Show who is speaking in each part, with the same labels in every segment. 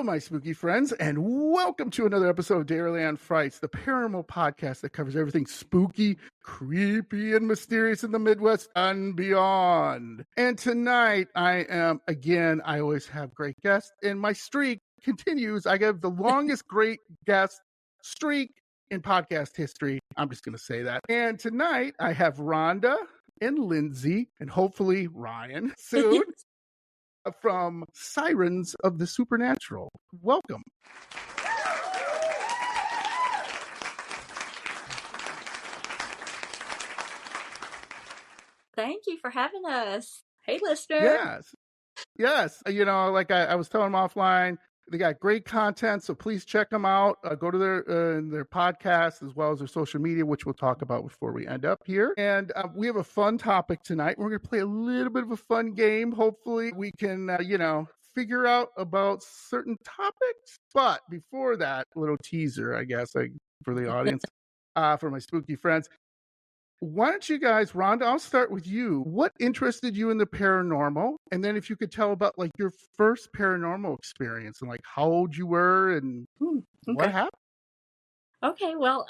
Speaker 1: my spooky friends, and welcome to another episode of Dairyland Frights, the paranormal podcast that covers everything spooky, creepy, and mysterious in the Midwest and beyond. And tonight, I always have great guests, and my streak continues. I have the longest great guest streak in podcast history. I'm just going to say that. And tonight, I have Rhonda and Lindsay, and hopefully Ryan soon. From Sirens of the Supernatural. Welcome.
Speaker 2: Thank you for having us. Hey, listener.
Speaker 1: Yes. You know, like I was telling them offline, they got great content, so please check them out. Go to their podcast as well as their social media, which we'll talk about before we end up here. And we have a fun topic tonight. We're going to play a little bit of a fun game. Hopefully we can, figure out about certain topics. But before that, a little teaser, I guess, for the audience, for my spooky friends. Why don't you guys, Rhonda, I'll start with you. What interested you in the paranormal? And then if you could tell about like your first paranormal experience and like how old you were and what happened.
Speaker 2: Okay, well,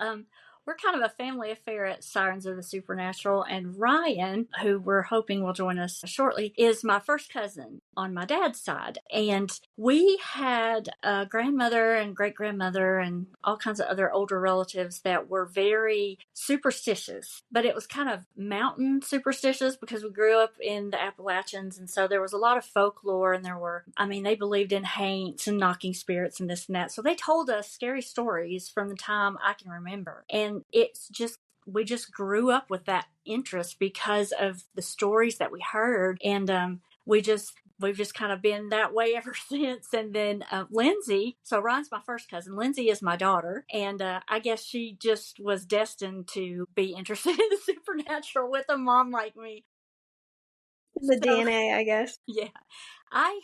Speaker 2: we're kind of a family affair at Sirens of the Supernatural, and Ryan, who we're hoping will join us shortly, is my first cousin on my dad's side. And we had a grandmother and great-grandmother and all kinds of other older relatives that were very superstitious, but it was kind of mountain superstitious because we grew up in the Appalachians, and so there was a lot of folklore, and they believed in haunts and knocking spirits and this and that. So they told us scary stories from the time I can remember. And we just grew up with that interest because of the stories that we heard. And we've just kind of been that way ever since. And then Lindsay, so Ryan's my first cousin. Lindsay is my daughter. And I guess she just was destined to be interested in the supernatural with a mom like me.
Speaker 3: The DNA, I guess.
Speaker 2: Yeah. I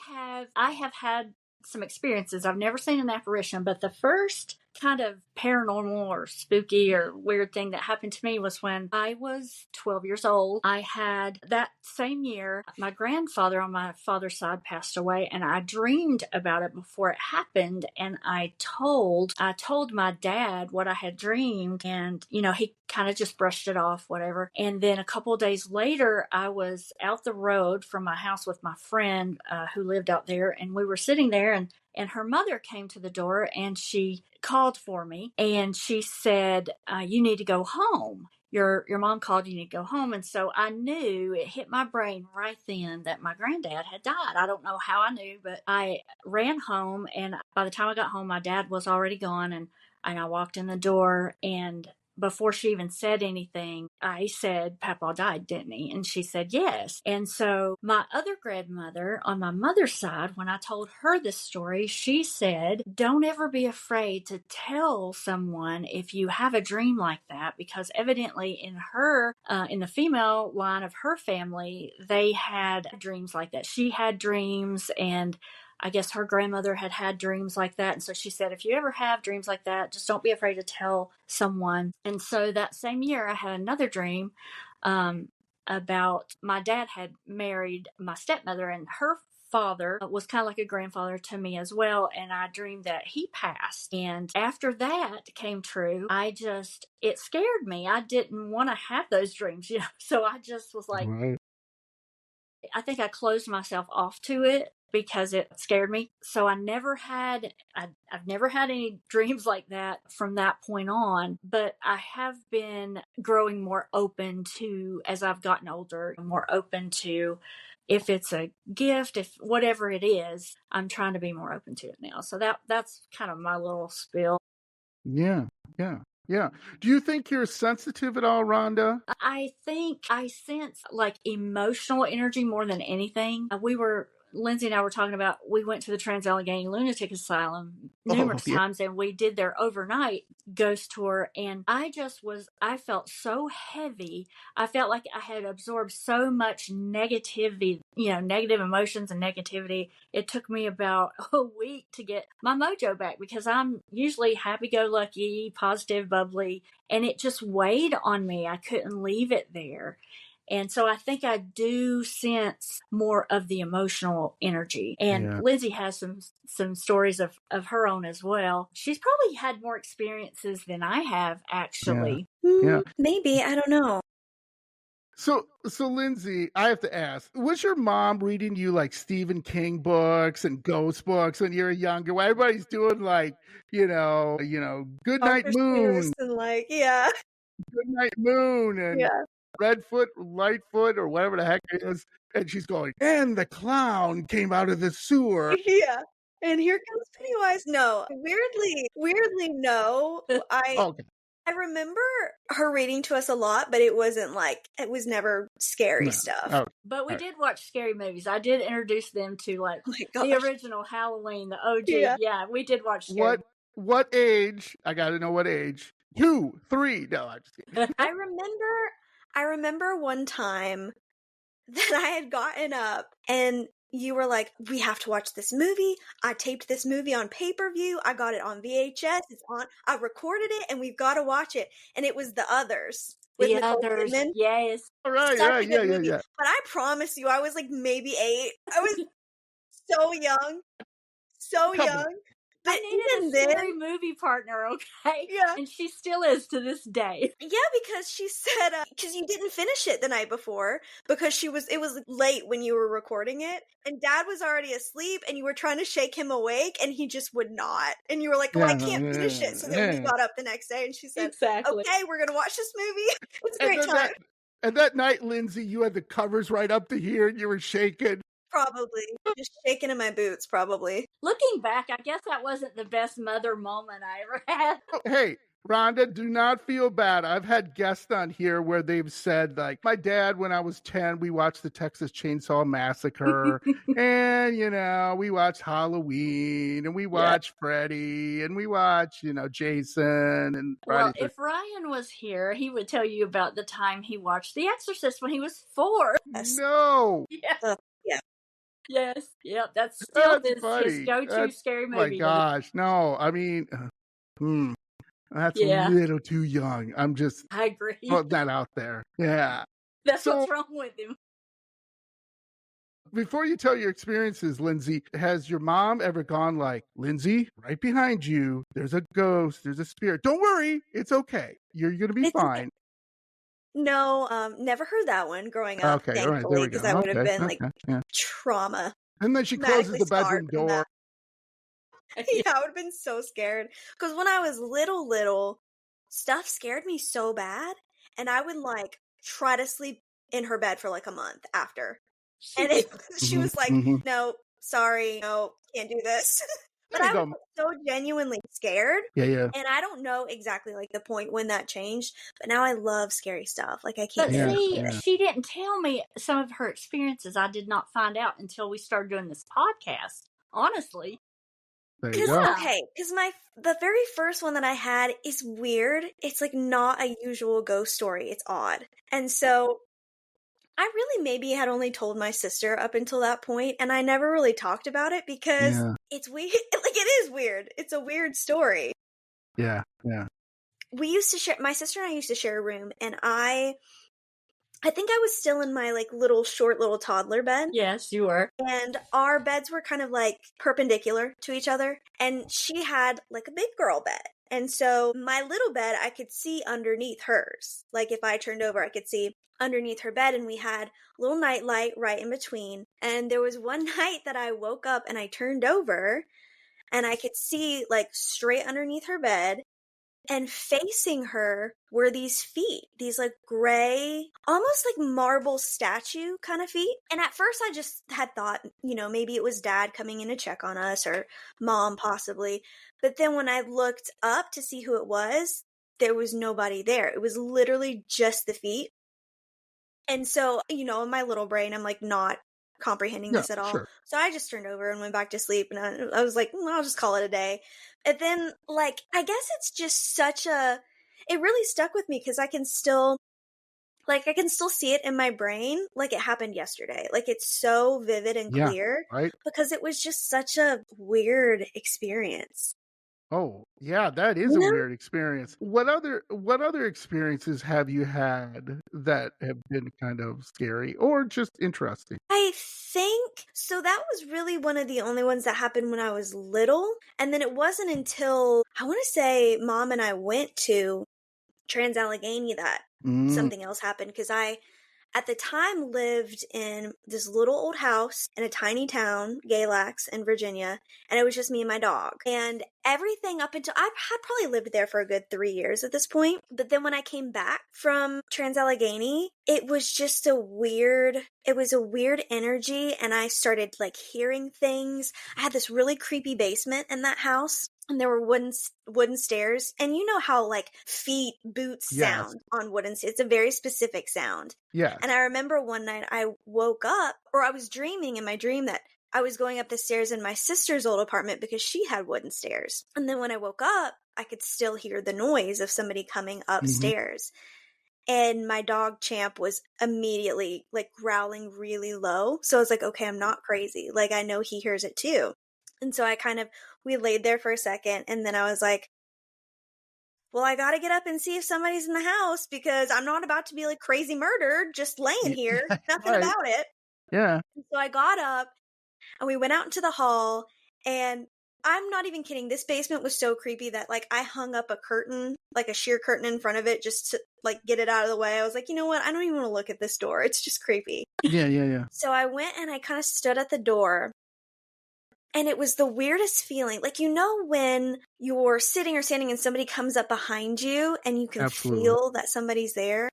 Speaker 2: have had some experiences. I've never seen an apparition, but the first kind of paranormal or spooky or weird thing that happened to me was when I was 12 years old. I had that same year, my grandfather on my father's side passed away, and I dreamed about it before it happened. And I told my dad what I had dreamed, and, he kind of just brushed it off, whatever. And then a couple of days later, I was out the road from my house with my friend who lived out there, and we were sitting there, and her mother came to the door and she called for me and she said, you need to go home. Your mom called, you need to go home. And so I knew, it hit my brain right then that my granddad had died. I don't know how I knew, but I ran home, and by the time I got home, my dad was already gone, and I walked in the door, and before she even said anything, I said, Papa died, didn't he? And she said, yes. And so my other grandmother on my mother's side, when I told her this story, she said, don't ever be afraid to tell someone if you have a dream like that, because evidently in the female line of her family, they had dreams like that. She had dreams, and I guess her grandmother had dreams like that. And so she said, if you ever have dreams like that, just don't be afraid to tell someone. And so that same year, I had another dream about my dad had married my stepmother, and her father was kind of like a grandfather to me as well. And I dreamed that he passed. And after that came true, it scared me. I didn't want to have those dreams, So I just was like, right. I think I closed myself off to it because it scared me. So I've never had any dreams like that from that point on, but I have been growing more open to, as I've gotten older, more open to, if it's a gift, if whatever it is, I'm trying to be more open to it now. So that's kind of my little spill.
Speaker 1: Yeah. Do you think you're sensitive at all, Rhonda?
Speaker 2: I think I sense like emotional energy more than anything. Lindsay and I were talking about, we went to the Trans-Allegheny Lunatic Asylum numerous times, and we did their overnight ghost tour, and I felt so heavy. I felt like I had absorbed so much negativity, negative emotions and negativity. It took me about a week to get my mojo back, because I'm usually happy-go-lucky, positive, bubbly, and it just weighed on me. I couldn't leave it there. And so I think I do sense more of the emotional energy. And Lindsay has some stories of her own as well. She's probably had more experiences than I have, actually.
Speaker 1: Yeah.
Speaker 3: Maybe, I don't know.
Speaker 1: So Lindsay, I have to ask, was your mom reading you like Stephen King books and ghost books when you were younger? When everybody's doing like, Good Night
Speaker 3: Dr.
Speaker 1: Moon,
Speaker 3: Seuss and like, yeah.
Speaker 1: Good Night Moon, and
Speaker 3: Yeah.
Speaker 1: Redfoot, Lightfoot, or whatever the heck it is. And she's going, and the clown came out of the sewer.
Speaker 3: Yeah. And here comes Pennywise. No, weirdly, no. I remember her reading to us a lot, but it wasn't like, it was never scary stuff.
Speaker 1: Oh,
Speaker 2: but we did watch scary movies. I did introduce them to like the original Halloween, the OG. Yeah, we did watch scary movies.
Speaker 1: What age? I got to know what age. 2, 3. No, I'm just kidding.
Speaker 3: I remember one time that I had gotten up and you were like, we have to watch this movie. I taped this movie on pay-per-view. I got it on VHS. I recorded it and we've got to watch it. And it was The Others.
Speaker 2: The Others, yes.
Speaker 1: All right, yeah.
Speaker 3: But I promise you, I was like maybe 8. I was so young. But
Speaker 2: I needed a scary movie partner, okay?
Speaker 3: Yeah.
Speaker 2: And she still is to this day.
Speaker 3: Yeah, because she said, because you didn't finish it the night before, because it was late when you were recording it, and Dad was already asleep, and you were trying to shake him awake, and he just would not. And you were like, well, I can't finish it. So then we got up the next day, and she said, okay, we're going to watch this movie. It was a great time.
Speaker 1: And that night, Lindsay, you had the covers right up to here, and you were shaking.
Speaker 3: Probably. Just shaking in my boots, probably.
Speaker 2: Looking back, I guess that wasn't the best mother moment I ever had.
Speaker 1: Hey, Rhonda, do not feel bad. I've had guests on here where they've said, like, my dad, when I was 10, we watched the Texas Chainsaw Massacre. And, we watched Halloween, and we watched Freddy, and we watched, Jason. And
Speaker 2: Well, if Ryan was here, he would tell you about the time he watched The Exorcist when he was 4.
Speaker 1: No.
Speaker 3: Yeah.
Speaker 2: Yes. Yep. That's still his go-to scary movie.
Speaker 1: Oh my gosh. No, I mean, that's a little too young.
Speaker 2: I agree.
Speaker 1: Put that out there. Yeah.
Speaker 2: That's what's wrong with him.
Speaker 1: Before you tell your experiences, Lindsay, has your mom ever gone like, Lindsay, right behind you, there's a ghost, there's a spirit. Don't worry. It's okay. You're going to be fine.
Speaker 3: No, never heard that one growing up, thankfully, because that would have been trauma.
Speaker 1: And then she closes the bedroom door.
Speaker 3: Yeah, I would have been so scared. Because when I was little, stuff scared me so bad, and I would try to sleep in her bed for a month after. And she was like, no, sorry, no, can't do this. But I was so genuinely scared.
Speaker 1: Yeah.
Speaker 3: And I don't know exactly the point when that changed, but now I love scary stuff. I can't.
Speaker 2: But she didn't tell me some of her experiences. I did not find out until we started doing this podcast. Honestly.
Speaker 1: There you go.
Speaker 3: Okay, because the very first one that I had is weird. It's not a usual ghost story. It's odd. And so I really maybe had only told my sister up until that point, and I never really talked about it because it's weird. It is weird. It's a weird story.
Speaker 1: Yeah.
Speaker 3: We used to share, my sister and I used to share a room, and I think I was still in my short little toddler bed.
Speaker 2: Yes, you were.
Speaker 3: And our beds were kind of perpendicular to each other, and she had a big girl bed. And so my little bed, I could see underneath hers. If I turned over, I could see underneath her bed, and we had a little night light right in between. And there was one night that I woke up and I turned over and I could see straight underneath her bed, and facing her were these feet, these gray, almost marble statue kind of feet. And at first I just had thought, maybe it was Dad coming in to check on us, or Mom possibly. But then when I looked up to see who it was, there was nobody there. It was literally just the feet. And so, in my little brain, I'm not comprehending this at all.
Speaker 1: Sure.
Speaker 3: So I just turned over and went back to sleep, and I was like, I'll just call it a day. And then, I guess it's just it really stuck with me because I can still see it in my brain like it happened yesterday. It's so vivid and clear.
Speaker 1: Right.
Speaker 3: Because it was just such a weird experience.
Speaker 1: Oh, yeah, that is
Speaker 3: You
Speaker 1: a
Speaker 3: know?
Speaker 1: weird experience. What other experiences have you had that have been kind of scary or just interesting?
Speaker 3: I think so. That was really one of the only ones that happened when I was little. And then it wasn't until I want to say mom and I went to Trans-Allegheny that
Speaker 1: Mm,
Speaker 3: something else happened because I at the time lived in this little old house in a tiny town, Galax in Virginia, and it was just me and my dog. And everything up until I had probably lived there for a good 3 years at this point. But then when I came back from Trans-Allegheny, it was just it was a weird energy, and I started like hearing things. I had this really creepy basement in that house. And there were wooden stairs, and you know how like feet, boots
Speaker 1: yes.
Speaker 3: sound on wooden stairs. It's a very specific sound.
Speaker 1: Yes.
Speaker 3: And I remember one night I woke up, or I was dreaming in my dream that I was going up the stairs in my sister's old apartment because she had wooden stairs. And then when I woke up, I could still hear the noise of somebody coming upstairs. And my dog Champ was immediately like growling really low. So I was like, okay, I'm not crazy. Like, I know he hears it too. And so we laid there for a second, and then I was like, well, I gotta get up and see if somebody's in the house because I'm not about to be like crazy murdered just laying here, nothing
Speaker 1: Right.
Speaker 3: about it.
Speaker 1: Yeah.
Speaker 3: So I got up and we went out into the hall, and I'm not even kidding. This basement was so creepy that like I hung up a curtain, like a sheer curtain in front of it just to like get it out of the way. I was like, you know what? I don't even want to look at this door. It's just creepy.
Speaker 1: Yeah.
Speaker 3: So I went and I kind of stood at the door. And it was the weirdest feeling. Like, you know, when you're sitting or standing and somebody comes up behind you and you can
Speaker 1: Absolutely.
Speaker 3: feel that somebody's there.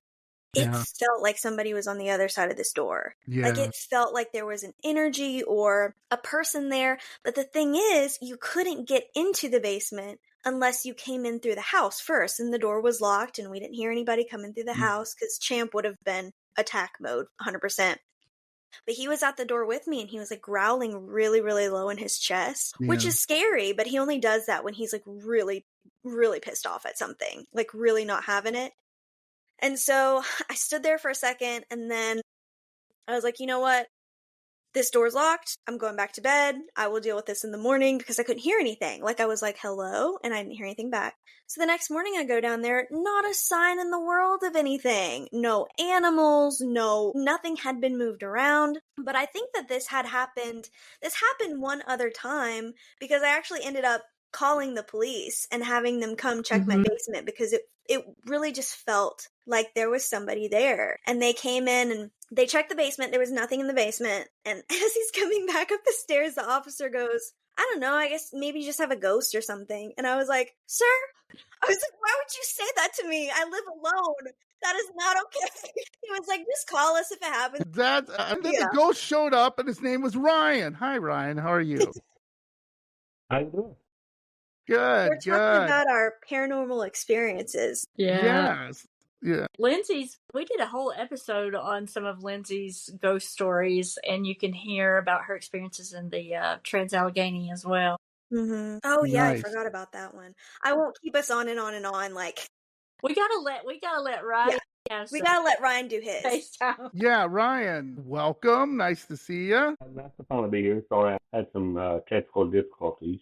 Speaker 3: It
Speaker 1: Yeah.
Speaker 3: felt like somebody was on the other side of this door. Like,
Speaker 1: Yeah.
Speaker 3: it felt like there was an energy or a person there. But the thing is, you couldn't get into the basement unless you came in through the house first. And the door was locked and we didn't hear anybody coming through the house because Champ would have been attack mode 100%. But he was at the door with me and he was like growling really, really low in his chest, which
Speaker 1: Yeah.
Speaker 3: is scary, but he only does that when he's like really, really pissed off at something, like really not having it. And so I stood there for a second and then I was like, you know what? This door's locked. I'm going back to bed. I will deal with this in the morning because I couldn't hear anything. Like I was like, hello, and I didn't hear anything back. So the next morning I go down there, not a sign in the world of anything. No animals, nothing had been moved around. But I think that this happened one other time because I actually ended up calling the police and having them come check my basement because it really just felt like there was somebody there. And they came in and they checked the basement. There was nothing in the basement. And as he's coming back up the stairs, the officer goes, I don't know, I guess maybe you just have a ghost or something. And I was like, sir? I was like, why would you say that to me? I live alone. That is not okay. He was like, just call us if it happens.
Speaker 1: And then
Speaker 3: Yeah.
Speaker 1: the ghost showed up and his name was Ryan. Hi, Ryan. How are you?
Speaker 4: I'm good.
Speaker 1: Good.
Speaker 3: We're talking about our paranormal experiences.
Speaker 2: Yeah.
Speaker 1: Yes. Yeah.
Speaker 2: We did a whole episode on some of Lindsay's ghost stories, and you can hear about her experiences in the Trans-Allegheny as well.
Speaker 3: Mm-hmm. Oh yeah,
Speaker 1: Nice.
Speaker 3: I forgot about that one. I won't keep us on and on and on. Like
Speaker 2: we gotta let Ryan.
Speaker 3: Yeah, we gotta let Ryan do his.
Speaker 2: FaceTime.
Speaker 1: Yeah, Ryan, welcome. Nice to see you.
Speaker 4: Nice to be here. Sorry, I had some technical difficulties.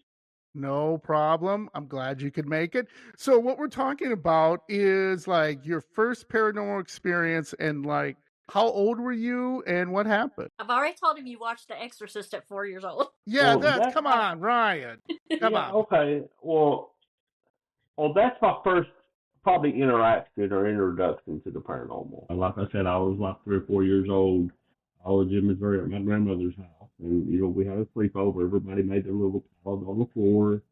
Speaker 1: No problem. I'm glad you could make it. So what we're talking about is like your first paranormal experience and like how old were you and what happened?
Speaker 2: I've already told him you watched The Exorcist at 4 years old.
Speaker 1: Yeah,
Speaker 4: Well,
Speaker 1: come on, Ryan. Come on.
Speaker 4: Okay. Well, that's my first probably interaction or introduction to the paranormal. Like I said, I was like 3 or 4 years old. I was in Missouri at my grandmother's house, and we had a sleepover. Everybody made their little piles on the floor.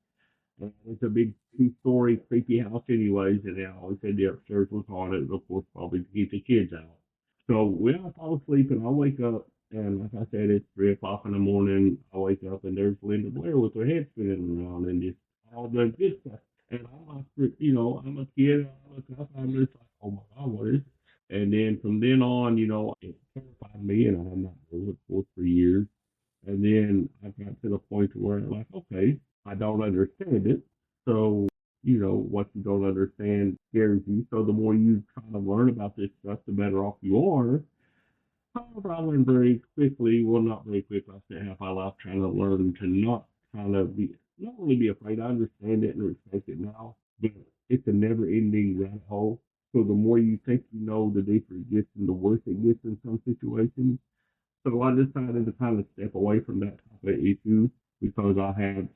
Speaker 4: And it's a big 2-story creepy house, anyways, and they always said the upstairs was haunted, of course, probably to keep the kids out. So when I fall asleep and I wake up, and like I said, it's 3 o'clock in the morning. I wake up and there's Linda Blair with her head spinning around and just all the good stuff. And I'm like, I'm a kid. I look up and I'm just like, oh my God, what is it? And then from then on, it terrified me, and I had not heard it for years. And then I got to the point where I'm like, okay, I don't understand it. So, what you don't understand scares you. So the more you try to learn about this stuff, the better off you are. However, I learned very quickly, well, not very quickly, I spent half my life trying to learn to not kind of be not really be afraid. I understand it and respect it now, but it's a never-ending rabbit hole. So the more you think you know, the deeper it gets and the worse it gets in some situations. So I decided to kind of step away from that type of issue because I have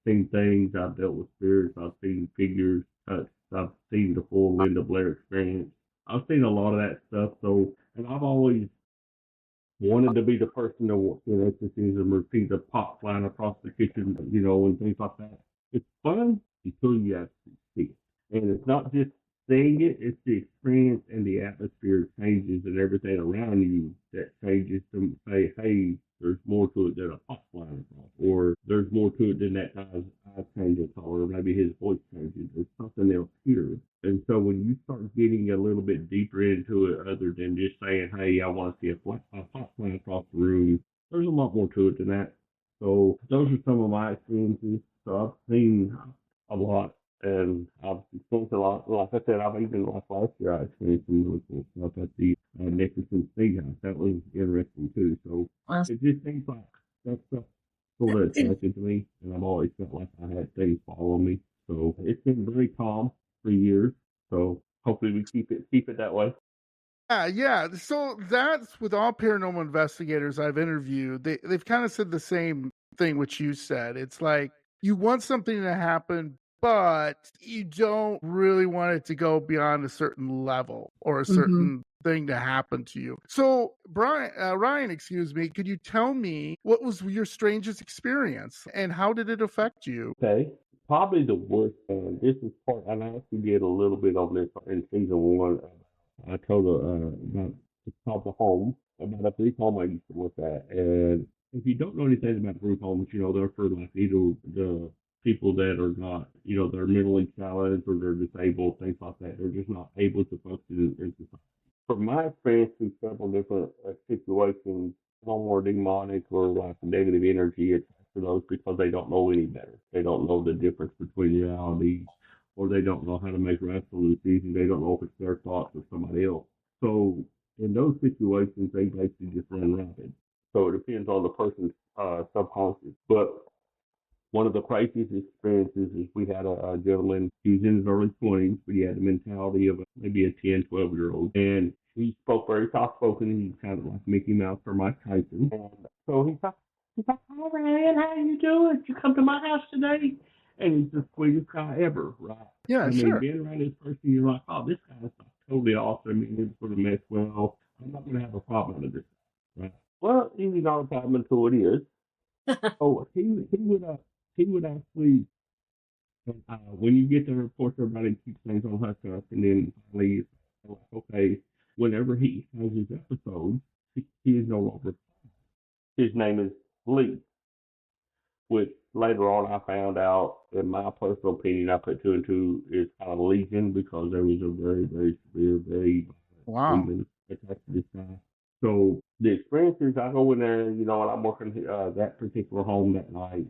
Speaker 4: seen things, I've dealt with spirits, I've seen figures, touched, I've seen the full Linda Blair experience. I've seen a lot of that stuff. So, and I've always wanted to be the person to, exorcism or see the pot flying across the kitchen, and things like that. It's fun until you actually see it. And it's not just seeing it, it's the experience and the atmosphere changes and everything around you that changes to say, hey, there's more to it than a pot flying across, or there's more to it than that guy's eyes changing color, or maybe his voice changes. There's something else here. And so when you start getting a little bit deeper into it, other than just saying, hey, I want to see a pot flying across the room, there's a lot more to it than that. So those are some of my experiences. So I've seen a lot, and I've experienced a lot. Like I said, I've even, like last year, I experienced some really cool stuff at the Nicholson Steakhouse. That was interesting too. So it just seems like that stuff sort of attracted to me, and I've always felt like I had things follow me. So it's been very calm for years. So hopefully we keep it that way.
Speaker 1: Yeah. So that's with all paranormal investigators I've interviewed. They've kind of said the same thing which you said. It's like you want something to happen, but you don't really want it to go beyond a certain level or a certain thing to happen to you. So Ryan, excuse me, could you tell me what was your strangest experience and how did it affect you?
Speaker 4: Okay. Probably the worst, and this is part, and I actually did a little bit of this in season one. I told about it's called The Home, about a group home I used to work at. And if you don't know anything about group homes, they're for like either the people that are not, they're mentally challenged or they're disabled, things like that. They're just not able to function in society. From my experience through several different situations, some more demonic or like negative energy attached to those because they don't know any better. They don't know the difference between reality, or they don't know how to make rational decisions. They don't know if it's their thoughts or somebody else. So in those situations, they basically just run rapid. So it depends on the person's subconscious. But one of the craziest experiences is we had a gentleman, he was in his early 20s, but he had the mentality of maybe a 10, 12-year-old. And he spoke very soft-spoken. He's kind of like Mickey Mouse or Mike Tyson. And so he's like, hi, Ryan, how you doing? Did you come to my house today? And he's the sweetest guy ever, right?
Speaker 1: Yeah, sure.
Speaker 4: Being around this person, you're like, oh, this guy's totally awesome. He's going to mess well. I'm not going to have a problem with this, right? Well, he's not a problem until it is. So he would actually, when you get there, of course, everybody keeps things on hush hush, and then finally, like, okay, whenever he has his episodes, he is no longer. His name is Lee, which later on I found out, in my personal opinion, I put two and two is kind of Legion because there was a very, very severe, very demon attached to this guy. So the experiences, I go in there, and I'm working that particular home that night.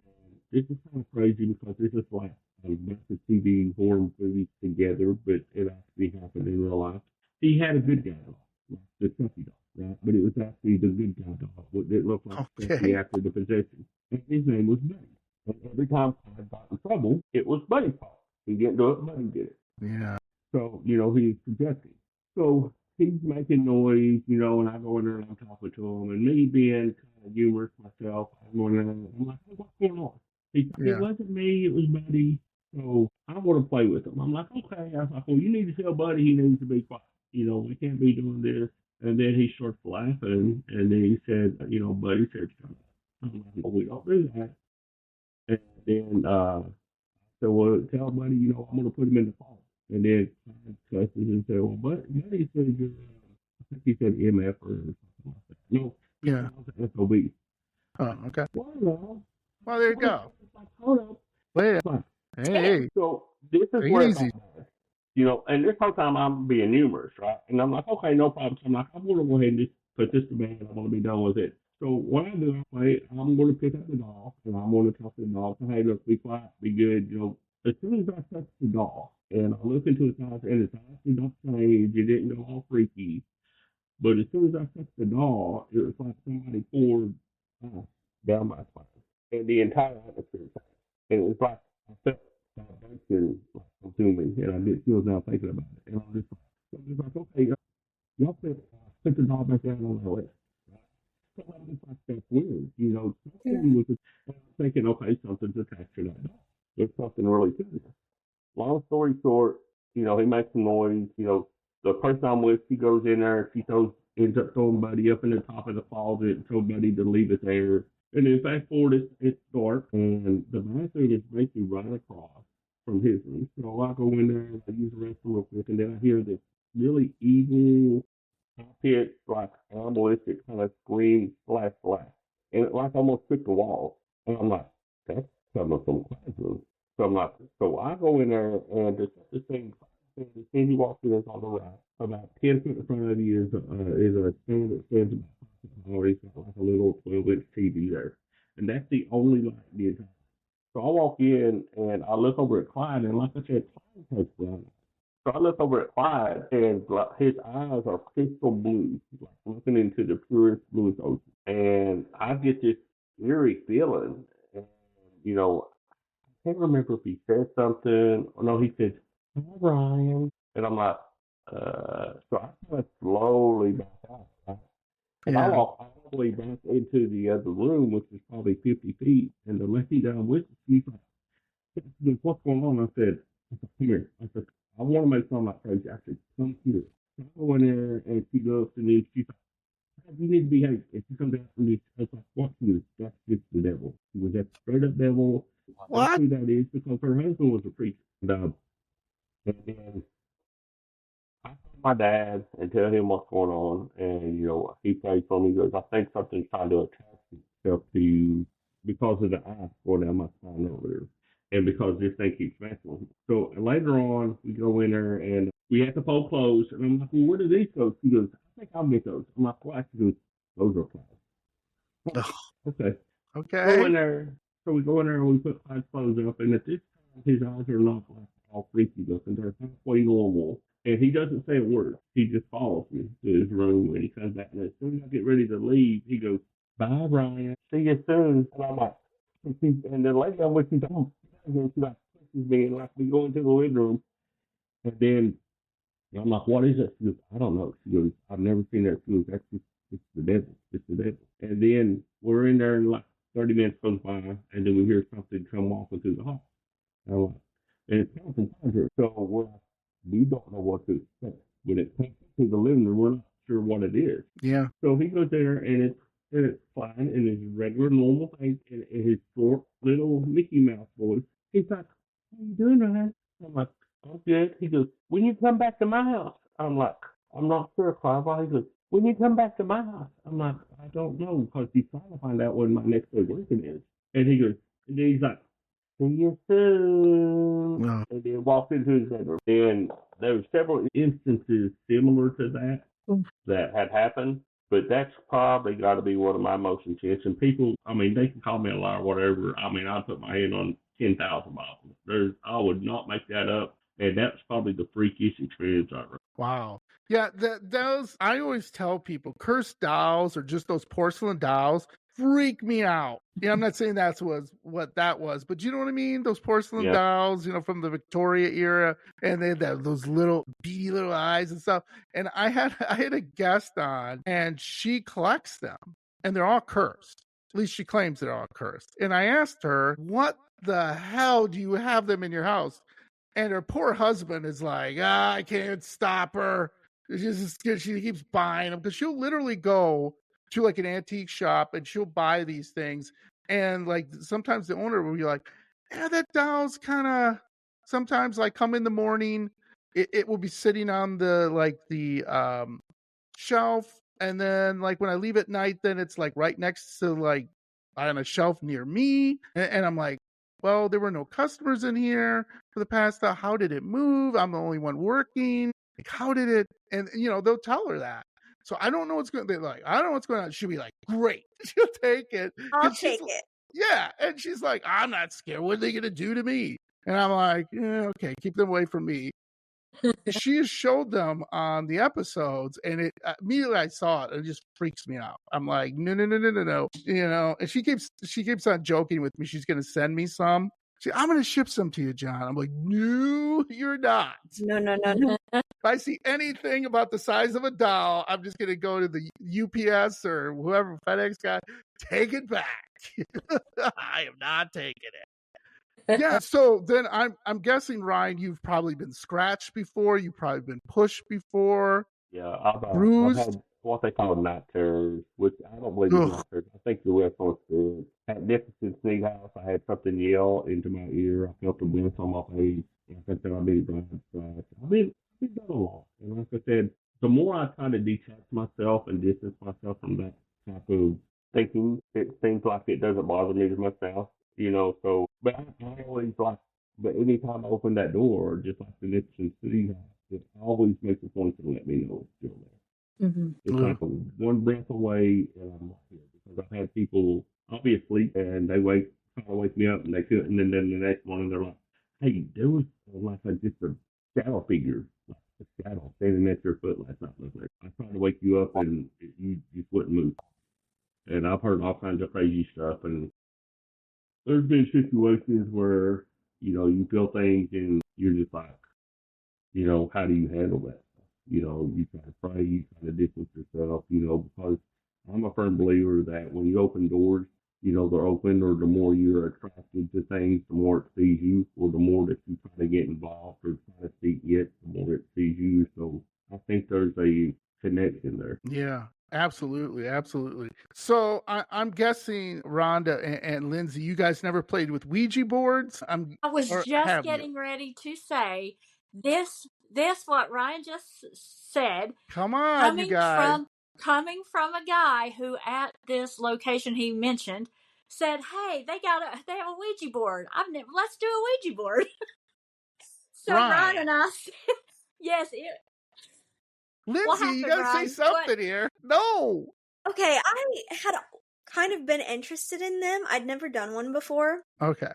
Speaker 4: This is kind of crazy because this is like a bunch of TV horror movies together, but it actually happened in real life. He had a good guy dog, like the Chucky dog, right? But it was actually the good guy dog. It looked like Chucky after the possession. And his name was Buddy. And every time I got in trouble, it was Buddy's fault. He didn't do it, Buddy did it.
Speaker 1: Yeah.
Speaker 4: So, he's projecting. So he's making noise, and I go in there and I'm talking to him. And me being kind of humorous myself, I'm going in and I'm like, hey, what's going on? It wasn't me, it was Buddy. So I want to play with him. I'm like, okay. I was like, well, you need to tell Buddy he needs to be quiet. We can't be doing this. And then he starts laughing. And then he said, Buddy said something. I'm like, well, we don't do that. And then so tell Buddy, I'm going to put him in the phone. And then cusses and said, well, Buddy said you're, I think he said MF or something like that. No,
Speaker 1: yeah,
Speaker 4: SOB.
Speaker 1: Oh, okay.
Speaker 4: Well,
Speaker 1: there you go.
Speaker 4: Hold up.
Speaker 1: Wait. Hey.
Speaker 4: So this is where it's and this whole time I'm being humorous, right? And I'm like, okay, no problem. So I'm like, I'm going to go ahead and just put this to bed. I'm going to be done with it. So what I do, I'm going to pick up the doll and I'm going to talk to the doll. Say, hey, look, be quiet, be good. As soon as I touch the doll and I look into his eyes and his eyes did not change, it didn't go all freaky. But as soon as I touched the doll, it was like somebody poured ice down my spine. And the entire atmosphere changed. And it's like I felt vibration like consuming, and I did feel now thinking about it. And I'm just like, okay, y'all put the doll back down on the list. Right? So I'm just like, that's weird, you know. Something with it. And I'm thinking, okay, something's attached to that doll. There's something really to this. Long story short, you know, he makes some noise. You know, the person I'm with, she goes in there, ends up throwing Buddy up in the top of the closet and told Buddy to leave it there. And then fast forward, it's dark, and the bathroom is basically right across from his room. So I go in there and I use the restroom real quick, and then I hear this really evil, high-pitched, like animalistic kind of scream, slash, slash. And it like almost took the wall. And I'm like, that's coming from the bathroom. So I'm like, so I go in there and the thing you walk in is on the right. About 10 feet in front of you is a stand that stands about already got like a little 12-inch TV there. And that's the only light in the entire. So I walk in and I look over at Clyde, and like I said, Clyde has brown eyes. So I look over at Clyde, and like, his eyes are crystal blue, like looking into the purest bluest ocean. And I get this eerie feeling, and you know, I can't remember if he said something. Or no, he said, "Hi, Ryan," and I'm like, so I kind of slowly back out. Right? And I walk all the way back into the other room, which is probably 50 feet. And the lady that I'm with, she's like, "What's going on?" I said, "Come here." I said, "I want to make something like crazy." I said, "Come here." So I go in there, and she looks, and then she's like, "You need to behave." And she comes out from me. I was like, "What is that's just the devil." She was that straight up devil.
Speaker 1: What?
Speaker 4: That's who that is, because her husband was a preacher. And then I call my dad and tell him what's going on, and you know, he prays for me. He goes, "I think something's trying to attach itself to you because of the ice going down my spine over there, and because this thing keeps messing with me." So later on, we go in there and we have to fold clothes, and I'm like, "Well, where do these go?" She goes, "I think I'll get those." I'm like, "Well," she goes, "Those are clothes." Okay. Go in there. So we go in there and we put Clyde's clothes up, and at this time, his eyes are not like all freaky looking. They're halfway normal. And he doesn't say a word. He just follows me to his room when he comes back. And as soon as I get ready to leave, he goes, "Bye, Brian. See you soon." And I'm like, and the lady I'm with, she's like, "Oh," and she like pushes me, and like we go into the living room. And then I'm like, "What is it?" She goes, "I don't know." She goes, "I've never seen that." She goes, "That's just, it's the devil. It's the devil." And then we're in there, and like 30 minutes goes by, and then we hear something come walking through the hall. And it's coming from Conjure. So we don't know what to expect. When it comes to the living room, we're not sure what it is.
Speaker 1: Yeah.
Speaker 4: So he goes there, and it's fine, and it's regular, normal thing, and his short, little Mickey Mouse voice. He's like, "How you doing, Ryan?" I'm like, "I'm good." He goes, "When you come back to my house?" I'm like, "I'm not sure, Clive." He goes, "When you come back to my house?" I'm like, "I don't know," because he's trying to find out when my next day working is. And he goes, and then he's like, "See you soon."
Speaker 1: No.
Speaker 4: And then walked into his bedroom. And there were several instances similar to that had happened. But that's probably got to be one of my most intense. And people, I mean, they can call me a liar or whatever. I mean, I'd put my hand on 10,000 Bibles. I would not make that up. And that's probably the freakiest experience I've ever.
Speaker 1: Wow. Yeah, those, I always tell people, cursed dolls or just those porcelain dolls freak me out. Yeah, I'm not saying that's what that was, but you know what I mean? Those porcelain dolls, you know, from the Victoria era, and they had those little beady little eyes and stuff. And I had a guest on, and she collects them, and they're all cursed. At least she claims they're all cursed. And I asked her, "What the hell do you have them in your house?" And her poor husband is like, "I can't stop her. She keeps buying them," because she'll literally go to like an antique shop and she'll buy these things. And like sometimes the owner will be like, "Yeah, that doll's kind of sometimes like come in the morning. It will be sitting on the shelf. And then like when I leave at night, then it's like right next to like on a shelf near me." And I'm like, "Well, there were no customers in here for the past, how did it move? I'm the only one working. Like, how did it?" And, you know, they'll tell her that. So I don't know what's going to, like, I don't know what's going on. She'll be like, "Great." She'll take it.
Speaker 3: I'll take it.
Speaker 1: Yeah. And she's like, "I'm not scared. What are they going to do to me?" And I'm like, "Yeah, okay, keep them away from me." She has showed them on the episodes, and it immediately I saw it, and it just freaks me out. I'm like, no, you know. And she keeps on joking with me. She's going to send me some, See, I'm going to ship some to you, John. I'm like, no, you're not.
Speaker 3: No.
Speaker 1: If I see anything about the size of a doll, I'm just going to go to the UPS or whoever, FedEx guy, take it back. I am not taking it. Yeah, so then I'm guessing, Ryan, you've probably been scratched before. You've probably been pushed before.
Speaker 4: Yeah, I've
Speaker 1: Bruised.
Speaker 4: had what they call night terrors, which I don't believe is
Speaker 1: Ugh.
Speaker 4: night terrors. I think the UFO spirit. At Nicholson's Sneak House, I had something yell into my ear. I felt a wind on my face. Like I said, I've been blind. I've been done a lot. And like I said, the more I kind of detach myself and distance myself from that type of thinking, it seems like it doesn't bother me as much now. You know, so, but I always like, but anytime I open that door, just like the Nicholson City House, it always makes a point to let me know it's still there.
Speaker 2: Mm-hmm.
Speaker 4: It's like one breath away, and I'm not here. Because I've had people, I'll be asleep, and they try to wake me up, and they couldn't, and then the next morning they're like, hey, there was like just a shadow figure, like a shadow standing at your foot last night. I tried to wake you up, and you just wouldn't move. And I've heard all kinds of crazy stuff, and there's been situations where, you know, you feel things, and you're just like, you know, how do you handle that? You know, you try to pray, you try to distance yourself, you know, because I'm a firm believer that when you open doors, you know, they're open, or the more you're attracted to things, the more it sees you, or the more that you try to get involved or try to seek it, the more it sees you. So I think there's a connection there.
Speaker 1: Yeah. Absolutely. So I'm guessing, Rhonda and Lindsay, you guys never played with Ouija boards?
Speaker 2: I was just getting ready to say this what Ryan just said.
Speaker 1: Come on, you guys.
Speaker 2: Coming from a guy who at this location he mentioned said, "Hey, they have a Ouija board. Let's do a Ouija board." So Ryan and I said, "Yes,
Speaker 1: Lindsay, you gotta say something here. No.
Speaker 3: Okay, I had kind of been interested in them. I'd never done one before.
Speaker 1: Okay.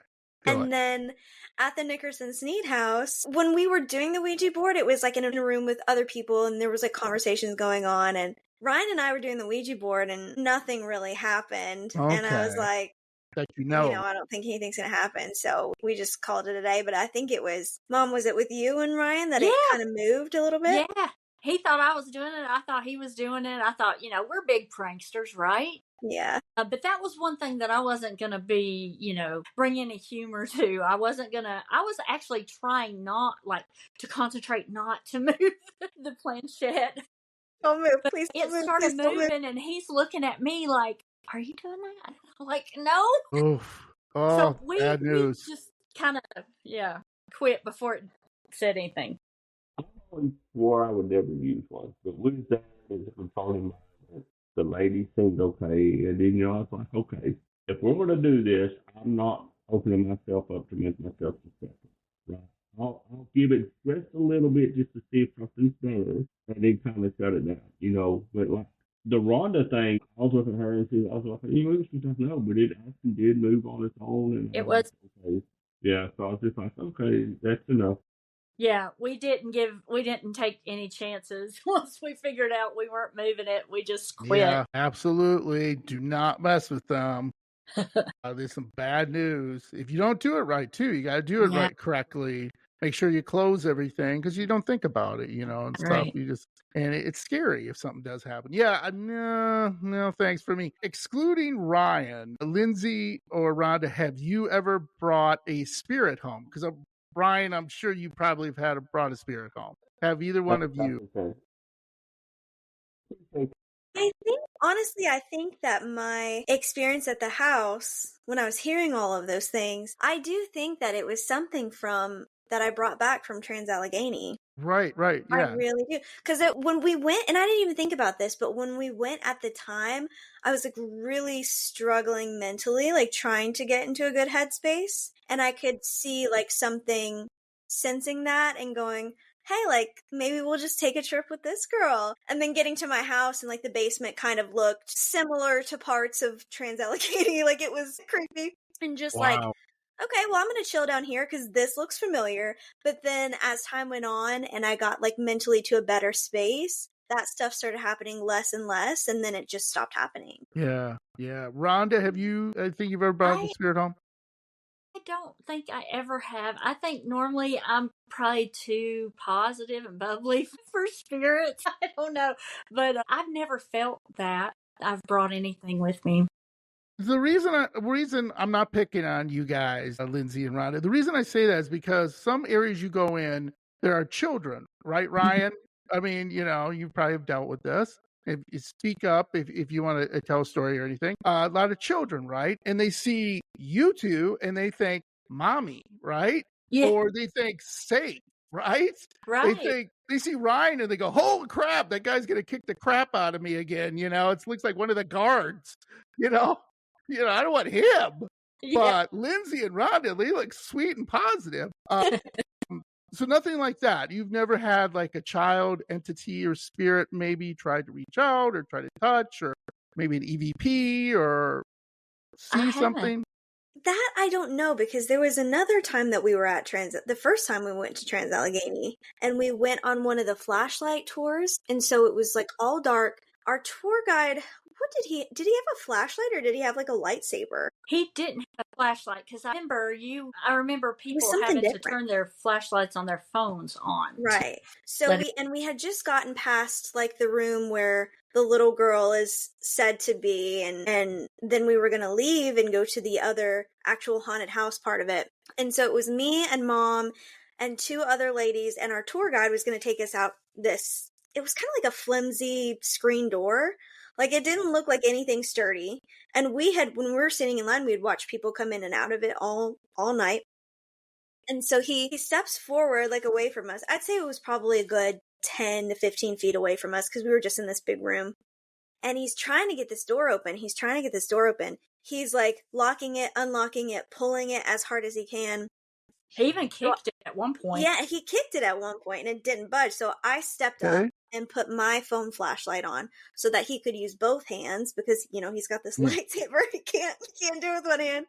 Speaker 3: And then at the Nicholson Sneed house, when we were doing the Ouija board, it was like in a room with other people, and there was like conversations going on, and Ryan and I were doing the Ouija board, and nothing really happened. Okay. And I was like, you know, I don't think anything's going to happen. So we just called it a day. But I think it was, Mom, was it with you and Ryan that it kind of moved a little bit?
Speaker 2: Yeah. He thought I was doing it. I thought he was doing it. I thought, you know, we're big pranksters, right?
Speaker 3: Yeah.
Speaker 2: But that was one thing that I wasn't going to be, you know, bring any humor to. I was actually trying to concentrate not to move the planchette.
Speaker 3: Don't move, please.
Speaker 2: It started moving, and he's looking at me like, are you doing that? I'm like, no.
Speaker 1: Oof. Oh,
Speaker 2: so we
Speaker 1: news.
Speaker 2: just kind of, quit before it said anything.
Speaker 4: I always swore I would never use one, but with that, I'm talking about the lady seemed okay, and then, you know, I was like, okay, if we're going to do this, I'm not opening myself up to make myself successful, right? I'll give it just a little bit just to see if something's there, and then kind of shut it down, you know. But like the Rhonda thing, I was looking at her and I was like, you moved some stuff? No, but it actually did move on its own. And
Speaker 2: it was.
Speaker 4: Okay. Yeah, so I was just like, okay, that's enough.
Speaker 2: Yeah, we didn't take any chances. Once we figured out we weren't moving it, we just quit.
Speaker 1: Yeah, absolutely. Do not mess with them. There's some bad news. If you don't do it right, too, you got to do it right correctly. Make sure you close everything because you don't think about it, you know, and stuff. You just, and it's scary if something does happen. Yeah, no, thanks for me. Excluding Ryan, Lindsay or Rhonda, have you ever brought a spirit home? Because Brian, I'm sure you probably have brought a spirit home. Have either one of you?
Speaker 3: I think that my experience at the house, when I was hearing all of those things, I do think that it was something that I brought back from Trans-Allegheny.
Speaker 1: Right, yeah.
Speaker 3: I really do. Because when we went, and I didn't even think about this, but when we went at the time, I was like really struggling mentally, like trying to get into a good headspace. And I could see like something sensing that and going, hey, like maybe we'll just take a trip with this girl. And then getting to my house, and like the basement kind of looked similar to parts of Trans-Allegheny. Like it was creepy. And just like, okay, well, I'm going to chill down here because this looks familiar. But then as time went on and I got like mentally to a better space, that stuff started happening less and less. And then it just stopped happening.
Speaker 1: Yeah. Rhonda, I think you've ever brought the spirit home?
Speaker 2: I don't think I ever have. I think normally I'm probably too positive and bubbly for spirits. I don't know. But I've never felt that I've brought anything with me.
Speaker 1: The reason I'm not picking on you guys, Lindsay and Rhonda, the reason I say that is because some areas you go in, there are children, right, Ryan? I mean, you probably have dealt with this. If you speak up, if you want to tell a story or anything, a lot of children, right? And they see you two and they think mommy, right?
Speaker 2: Yeah.
Speaker 1: Or they think safe, right?
Speaker 2: Right.
Speaker 1: They see Ryan and they go, holy crap, that guy's going to kick the crap out of me again. It looks like one of the guards, I don't want him.
Speaker 2: Yeah.
Speaker 1: But Lindsay and Rhonda, they look sweet and positive. So nothing like that. You've never had like a child entity or spirit maybe tried to reach out or try to touch, or maybe an EVP or see something?
Speaker 3: That I don't know, because there was another time that we were at the first time we went to Trans-Allegheny, and we went on one of the flashlight tours, and so it was like all dark. Our tour guide, did he have a flashlight, or did he have like a lightsaber?
Speaker 2: He didn't have a flashlight, because I remember people having to turn their flashlights on their phones on.
Speaker 3: Right. So we had just gotten past like the room where the little girl is said to be, and then we were going to leave and go to the other actual haunted house part of it. And so it was me and Mom and two other ladies, and our tour guide was going to take us out this, it was kind of like a flimsy screen door. Like, it didn't look like anything sturdy. And when we were sitting in line, we'd watch people come in and out of it all night. And so he steps forward, like, away from us. I'd say it was probably a good 10 to 15 feet away from us, because we were just in this big room. And he's trying to get this door open. He's, like, locking it, unlocking it, pulling it as hard as he can.
Speaker 2: He even kicked it at one point.
Speaker 3: Yeah, he kicked it at one point, and it didn't budge. So I stepped up and put my phone flashlight on so that he could use both hands, because, he's got this lightsaber. He can't do it with one hand.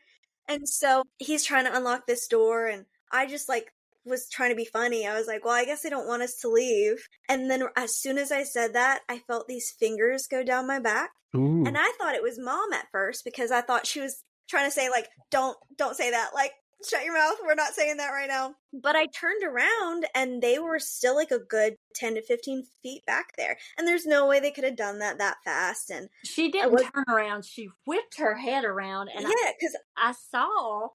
Speaker 3: And so he's trying to unlock this door, and I just was trying to be funny. I was like, well, I guess they don't want us to leave. And then as soon as I said that, I felt these fingers go down my back. Ooh. And I thought it was Mom at first, because I thought she was trying to say, like, don't say that. Like, shut your mouth. We're not saying that right now. But I turned around and they were still like a good 10 to 15 feet back there. And there's no way they could have done that fast. And
Speaker 2: she didn't turn around. She whipped her head around. And
Speaker 3: because
Speaker 2: I saw,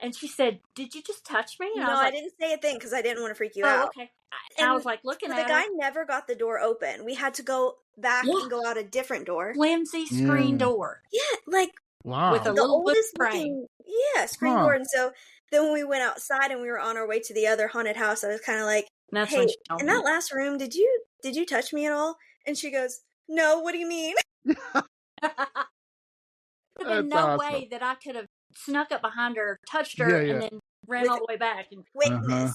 Speaker 2: and she said, did you just touch me? And
Speaker 3: no, I didn't say a thing because I didn't want to freak you out.
Speaker 2: Okay. And I was like looking at her.
Speaker 3: The guy never got the door open. We had to go back and go out a different door.
Speaker 2: Flimsy screen door.
Speaker 3: Yeah, like,
Speaker 1: wow.
Speaker 2: With a little
Speaker 3: oldest looking, screen door. And so then when we went outside and we were on our way to the other haunted house, I was kind of like, hey, in that last room, did you touch me at all? And she goes, no, what do you mean?
Speaker 2: There's no way that I could have snuck up behind her, touched her, and then ran all the way back. And
Speaker 3: quickness,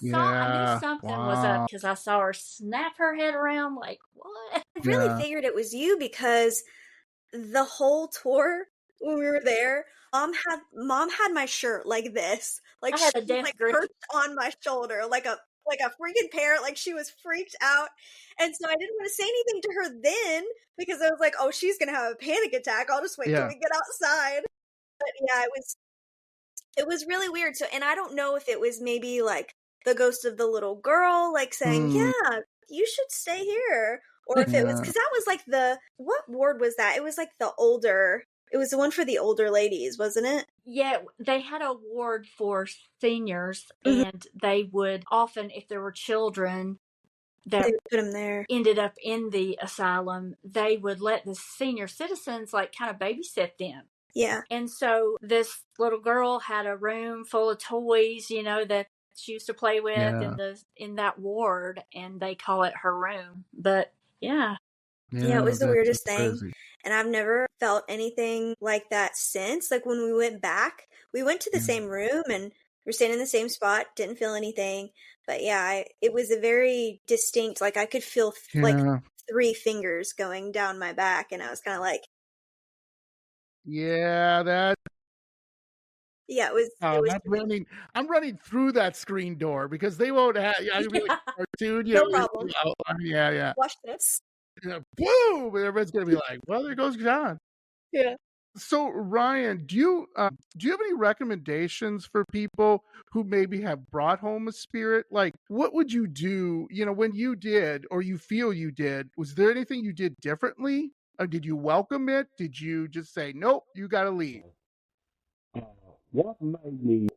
Speaker 2: But I knew something was up, because I saw her snap her head around like, what?
Speaker 3: I really figured it was you, because the whole tour when we were there, Mom had my shirt like this. Like,
Speaker 2: I had
Speaker 3: she was, like, perched on my shoulder like a freaking parrot. Like, she was freaked out. And so I didn't want to say anything to her then, because I was like, oh, she's going to have a panic attack. I'll just wait till we get outside. But yeah, it was really weird. So, and I don't know if it was maybe like the ghost of the little girl, like saying, yeah, you should stay here. Or if it was, because that was like what ward was that? It was like it was the one for the older ladies, wasn't it?
Speaker 2: Yeah, they had a ward for seniors, and they would often, if there were children that
Speaker 3: put them there,
Speaker 2: ended up in the asylum, they would let the senior citizens like kind of babysit them.
Speaker 3: Yeah.
Speaker 2: And so this little girl had a room full of toys, that she used to play with in that ward, and they call it her room. But yeah,
Speaker 3: it was the weirdest thing. And I've never felt anything like that since. Like, when we went back, we went to the same room and we're staying in the same spot, didn't feel anything. But yeah, it was a very distinct, like, I could feel like 3 fingers going down my back, and I was kind of like,
Speaker 1: it was. I'm running through that screen door, because they won't have. I'd be like, cartoon,
Speaker 3: no problem.
Speaker 1: Yeah.
Speaker 3: Watch this.
Speaker 1: Boom! And everybody's gonna be like, "Well, there goes John."
Speaker 3: Yeah.
Speaker 1: So, Ryan, do you have any recommendations for people who maybe have brought home a spirit? Like, what would you do? When you did, or you feel you did, was there anything you did differently? Or did you welcome it? Did you just say, "Nope, you got to leave"?
Speaker 4: What made me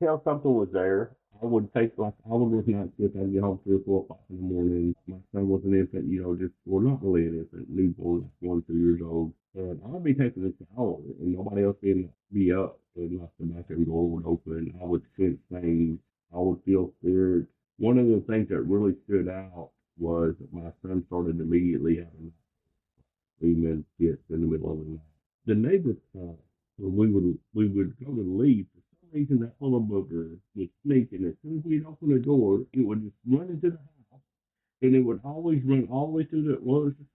Speaker 4: tell something was there? I would work night shift. I'd get home 3 or 4 o'clock in the morning. My son was an infant, not really an infant, newborn, like 1, 2 years old. And I'd be taking a shower, and nobody else didn't be up. And like the bathroom door would open. I would sense things. I would feel spirits. One of the things that really stood out was that my son started immediately having screaming fits in the middle of the night. The neighbors when we would go to leave, for some reason that little booger would sneak, and as soon as we'd open the door, it would just run into the house, and it would always run all the way through the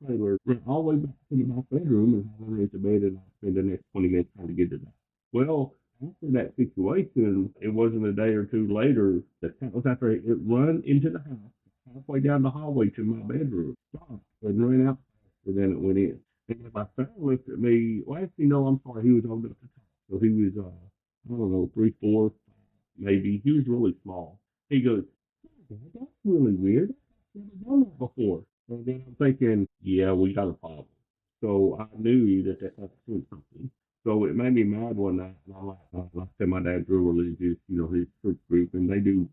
Speaker 4: trailer, run all the way back to my bedroom, and have underneath the bed, and I'd spend the next 20 minutes trying to get to that. Well, after that situation, it wasn't a day or two later, that was after it run into the house, halfway down the hallway to my bedroom, stopped, and ran out faster than it went in. And my son looked at me. Well, actually, no, I'm sorry. He was old enough to talk. So he was, I don't know, 3, 4, maybe. He was really small. He goes, "That's really weird. I've never done that before." And then I'm thinking, yeah, we got a problem. So I knew that had to do something. So it made me mad one night. And I'm like I said, my dad's real religious, his church group, and they do,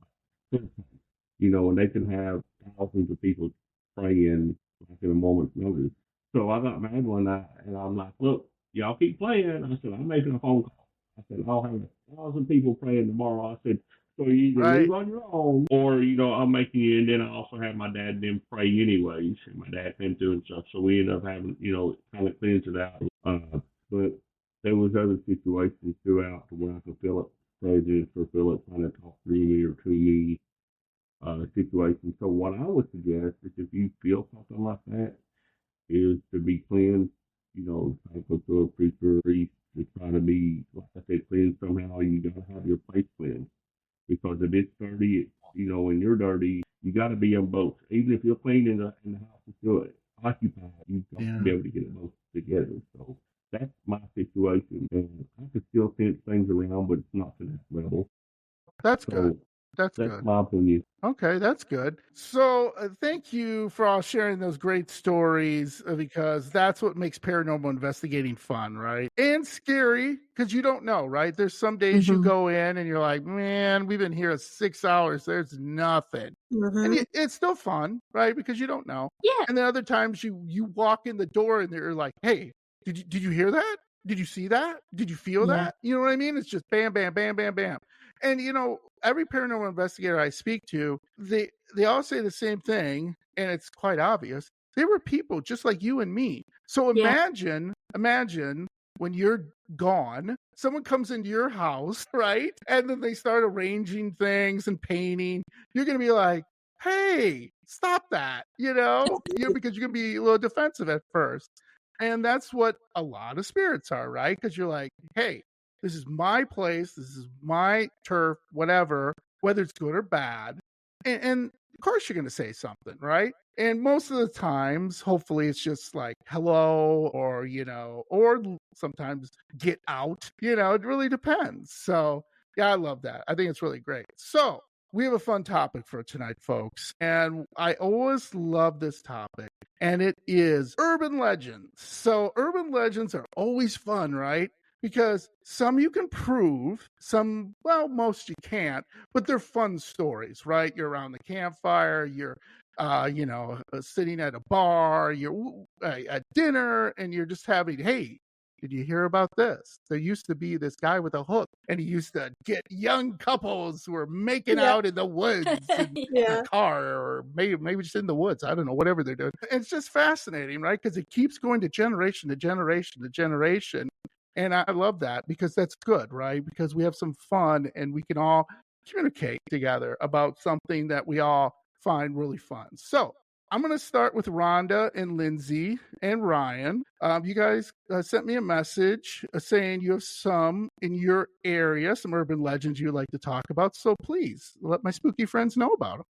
Speaker 4: and they can have thousands of people praying like in a moment's notice. So I got mad one night, and I'm like, "Look, y'all keep playing." I said, "I'm making a phone call." I said, "I'll have 1,000 people praying tomorrow." I said, "So you either leave on your own, or, I'm making you." And then I also had my dad and them pray anyways. And my dad been doing stuff. So we ended up having, kind of cleanse it out. But there was other situations throughout where I could feel it presence or feel it trying to talk through me or to me situation. So what I would suggest is if you feel something like that, is to be cleansed, try to go through a preacher to try to be, like I said, cleansed somehow. You got to have your place cleansed. Because if it's dirty, and you're dirty, you got to be on both. Even if you're clean in the house is good, occupied, you got to be able to get it both together. So that's my situation. And I could still sense things around, but it's not to that level.
Speaker 1: That's good. That's good.
Speaker 4: My opinion.
Speaker 1: Okay, that's good. So thank you for all sharing those great stories, because that's what makes paranormal investigating fun, right? And scary, because you don't know, right? There's some days you go in and you're like, "Man, we've been here 6 hours. There's nothing." And it's still fun, right? Because you don't know.
Speaker 2: Yeah.
Speaker 1: And then other times you walk in the door and they're like, "Hey, did you hear that? Did you see that? Did you feel that?" You know what I mean? It's just bam, bam, bam, bam, bam. And every paranormal investigator I speak to, they all say the same thing, and it's quite obvious. They were people just like you and me. So imagine when you're gone, someone comes into your house, right? And then they start arranging things and painting. You're going to be like, "Hey, stop that," because you're going to be a little defensive at first. And that's what a lot of spirits are, right? Because you're like, "Hey, this is my place. This is my turf, whatever, whether it's good or bad." And of course, you're going to say something, right? And most of the times, hopefully, it's just like hello, or, or sometimes get out. It really depends. So, yeah, I love that. I think it's really great. So, we have a fun topic for tonight, folks. And I always love this topic. And it is urban legends. So, urban legends are always fun, right? Because some you can prove, some, well, most you can't, but they're fun stories, right? You're around the campfire, you're, sitting at a bar, you're at dinner, and you're just having, "Hey, did you hear about this? There used to be this guy with a hook, and he used to get young couples who were making out in the woods in a car, or maybe just in the woods. I don't know, whatever they're doing." It's just fascinating, right? Because it keeps going to generation to generation to generation. And I love that, because that's good, right? Because we have some fun and we can all communicate together about something that we all find really fun. So I'm going to start with Rhonda and Lindsay and Ryan. You guys sent me a message saying you have some in your area, some urban legends you'd like to talk about. So please let my spooky friends know about them.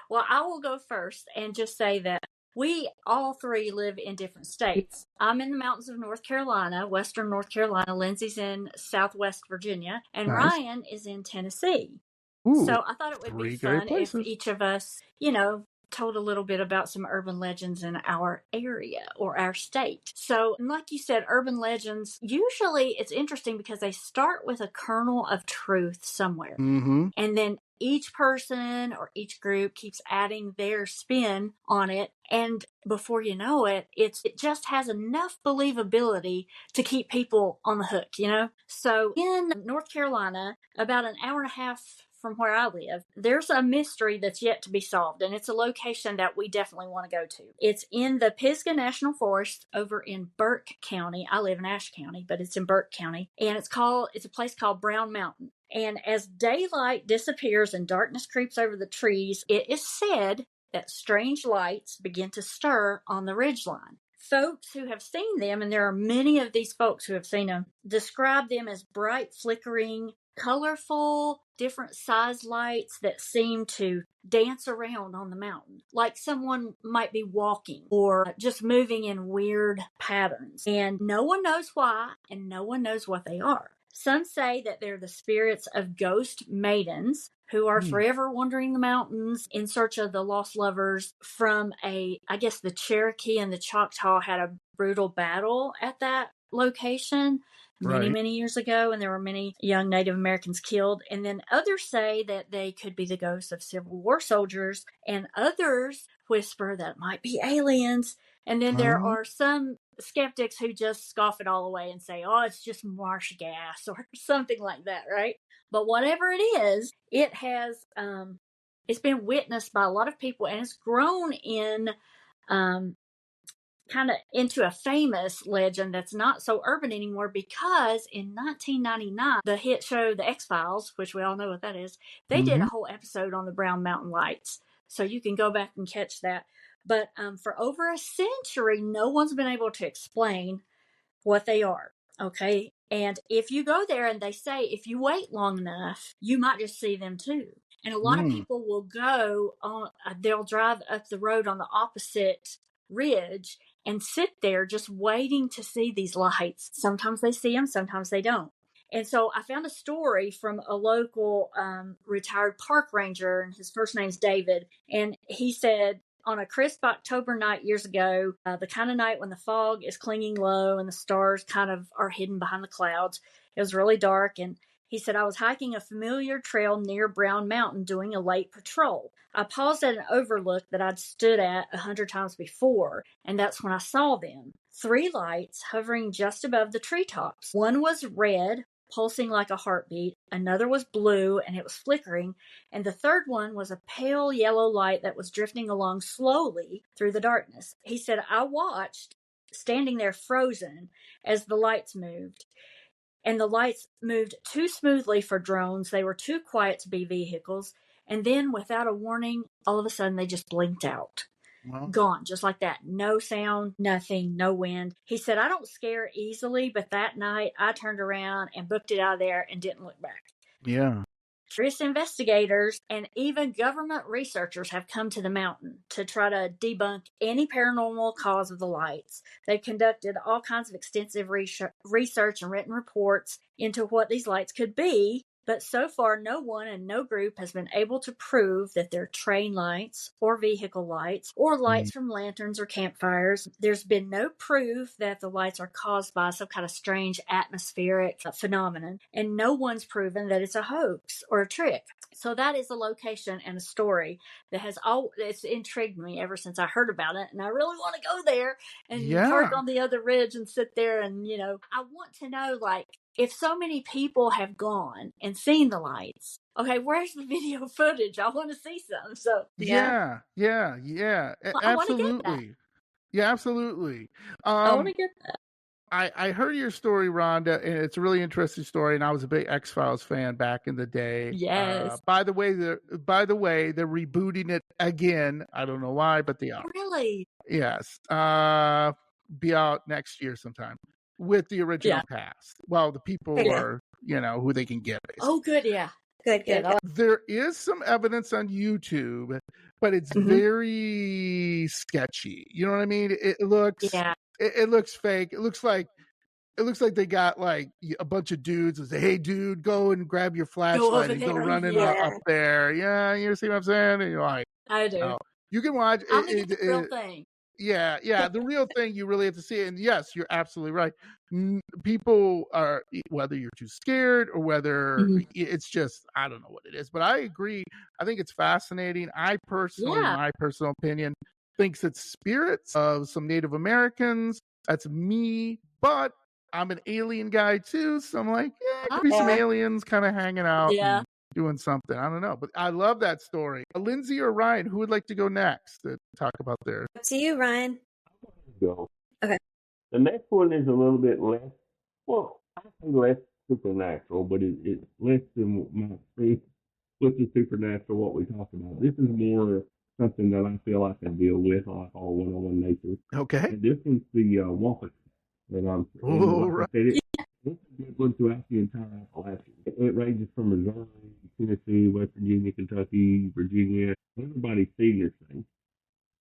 Speaker 2: Well, I will go first and just say that we all three live in different states. I'm in the mountains of North Carolina, western North Carolina. Lindsay's in southwest Virginia, and
Speaker 1: Nice.
Speaker 2: Ryan is in Tennessee.
Speaker 1: Ooh,
Speaker 2: So I thought it would be
Speaker 1: 3 great
Speaker 2: fun if
Speaker 1: places.
Speaker 2: each of us, you know, told a little bit about some urban legends in our area or our state. So, like you said, urban legends, usually it's interesting because they start with a kernel of truth somewhere.
Speaker 1: Mm-hmm.
Speaker 2: And then each person or each group keeps adding their spin on it. And before you know it, it just has enough believability to keep people on the hook, you know? So in North Carolina, about an hour and a half from where I live, there's a mystery that's yet to be solved, and it's a location that we definitely want to go to. It's in the Pisgah National Forest over in Burke County. I live in Ashe County, but it's in Burke County, and it's a place called Brown Mountain. And as daylight disappears and darkness creeps over the trees, it is said that strange lights begin to stir on the ridgeline. Folks who have seen them, and there are many of these folks who have seen them, describe them as bright, flickering, colorful, different size lights that seem to dance around on the mountain, like someone might be walking or just moving in weird patterns. And no one knows why, and no one knows what they are. Some say that they're the spirits of ghost maidens who are forever wandering the mountains in search of the lost lovers from I guess the Cherokee and the Choctaw had a brutal battle at that location many years ago, and there were many young Native Americans killed. And then others say that they could be the ghosts of Civil War soldiers, and others whisper that it might be aliens. And then there are some skeptics who just scoff it all away and say, oh, it's just marsh gas or something like that, right? But whatever it is, it has it's been witnessed by a lot of people, and it's grown in kind of into a famous legend that's not so urban anymore, because in 1999, the hit show The X-Files, which we all know what that is, they did a whole episode on the Brown Mountain Lights. So you can go back and catch that. But for over a century, no one's been able to explain what they are. Okay. And if you go there, and they say if you wait long enough, you might just see them too. And a lot of people will go on, they'll drive up the road on the opposite ridge and sit there just waiting to see these lights. Sometimes they see them, sometimes they don't. And so I found a story from a local retired park ranger, and his first name's David. And he said, on a crisp October night years ago, the kind of night when the fog is clinging low and the stars kind of are hidden behind the clouds, it was really dark. And he said, I was hiking a familiar trail near Brown Mountain doing a late patrol. I paused at an overlook that I'd stood at 100 times before, and that's when I saw them. 3 lights hovering just above the treetops. One was red, pulsing like a heartbeat. Another was blue, and it was flickering. And the third one was a pale yellow light that was drifting along slowly through the darkness. He said, I watched, standing there frozen, as the lights moved. And the lights moved too smoothly for drones. They were too quiet to be vehicles. And then, without a warning, all of a sudden they just blinked out. Wow. Gone, just like that. No sound, nothing, no wind. He said, I don't scare easily, but that night I turned around and booked it out of there and didn't look back.
Speaker 1: Yeah.
Speaker 2: Curious investigators and even government researchers have come to the mountain to try to debunk any paranormal cause of the lights. They've conducted all kinds of extensive research and written reports into what these lights could be. But so far, no one and no group has been able to prove that they're train lights or vehicle lights or lights from lanterns or campfires. There's been no proof that the lights are caused by some kind of strange atmospheric phenomenon. And no one's proven that it's a hoax or a trick. So that is a location and a story that it's intrigued me ever since I heard about it. And I really want to go there and park on the other ridge and sit there. And, I want to know, like, if so many people have gone and seen the lights, okay, where's the video footage? I want to see some. So
Speaker 1: yeah.
Speaker 2: Well,
Speaker 1: Absolutely. Yeah, absolutely.
Speaker 2: I want to get that.
Speaker 1: I heard your story, Rhonda, and it's a really interesting story. And I was a big X-Files fan back in the day.
Speaker 2: Yes.
Speaker 1: By the way, they're rebooting it again. I don't know why, but they are.
Speaker 2: Really?
Speaker 1: Yes. Be out next year sometime with the original cast. Well, the people are, who they can get. Basically.
Speaker 2: Oh, good. Yeah.
Speaker 3: Good.
Speaker 1: There is some evidence on YouTube but it's
Speaker 2: Mhm.
Speaker 1: very sketchy. You know what I mean? It looks
Speaker 2: Yeah.
Speaker 1: it looks fake. It looks like they got like a bunch of dudes and say, "Hey, dude, go and grab your flashlight
Speaker 2: over
Speaker 1: and go
Speaker 2: there,
Speaker 1: running
Speaker 2: yeah.
Speaker 1: up there." Yeah, you see what I'm saying? And you're like,
Speaker 2: I do.
Speaker 1: oh, you can watch
Speaker 2: I'm gonna get the real thing.
Speaker 1: Yeah, the real thing, you really have to see it. And yes, you're absolutely right. People are, whether you're too scared or whether
Speaker 2: Mhm.
Speaker 1: it's just, I don't know what it is, but I agree. I think it's fascinating. I personally,
Speaker 2: Yeah.
Speaker 1: my personal opinion, thinks it's spirits of some Native Americans. That's me, but I'm an alien guy too. So I'm like, yeah, it could be some
Speaker 2: Yeah.
Speaker 1: aliens kind of hanging out.
Speaker 2: Yeah.
Speaker 1: And doing something. I don't know, but I love that story. Lindsay or Ryan, who would like to go next to talk about theirs?
Speaker 3: Up to you, Ryan.
Speaker 4: Go.
Speaker 3: Okay.
Speaker 4: The next one is a little bit less, well, I say less supernatural, but it's less than my experience with the supernatural, what we talked about. This is more something that I feel I can deal with, like all one-on-one nature.
Speaker 1: Okay.
Speaker 4: And this one's the Wampus that I'm.
Speaker 1: Oh,
Speaker 4: like
Speaker 1: right.
Speaker 4: I said, it's a good one throughout the entire Appalachia. It ranges from Missouri, Tennessee, West Virginia, Kentucky, Virginia. Everybody's seen this thing.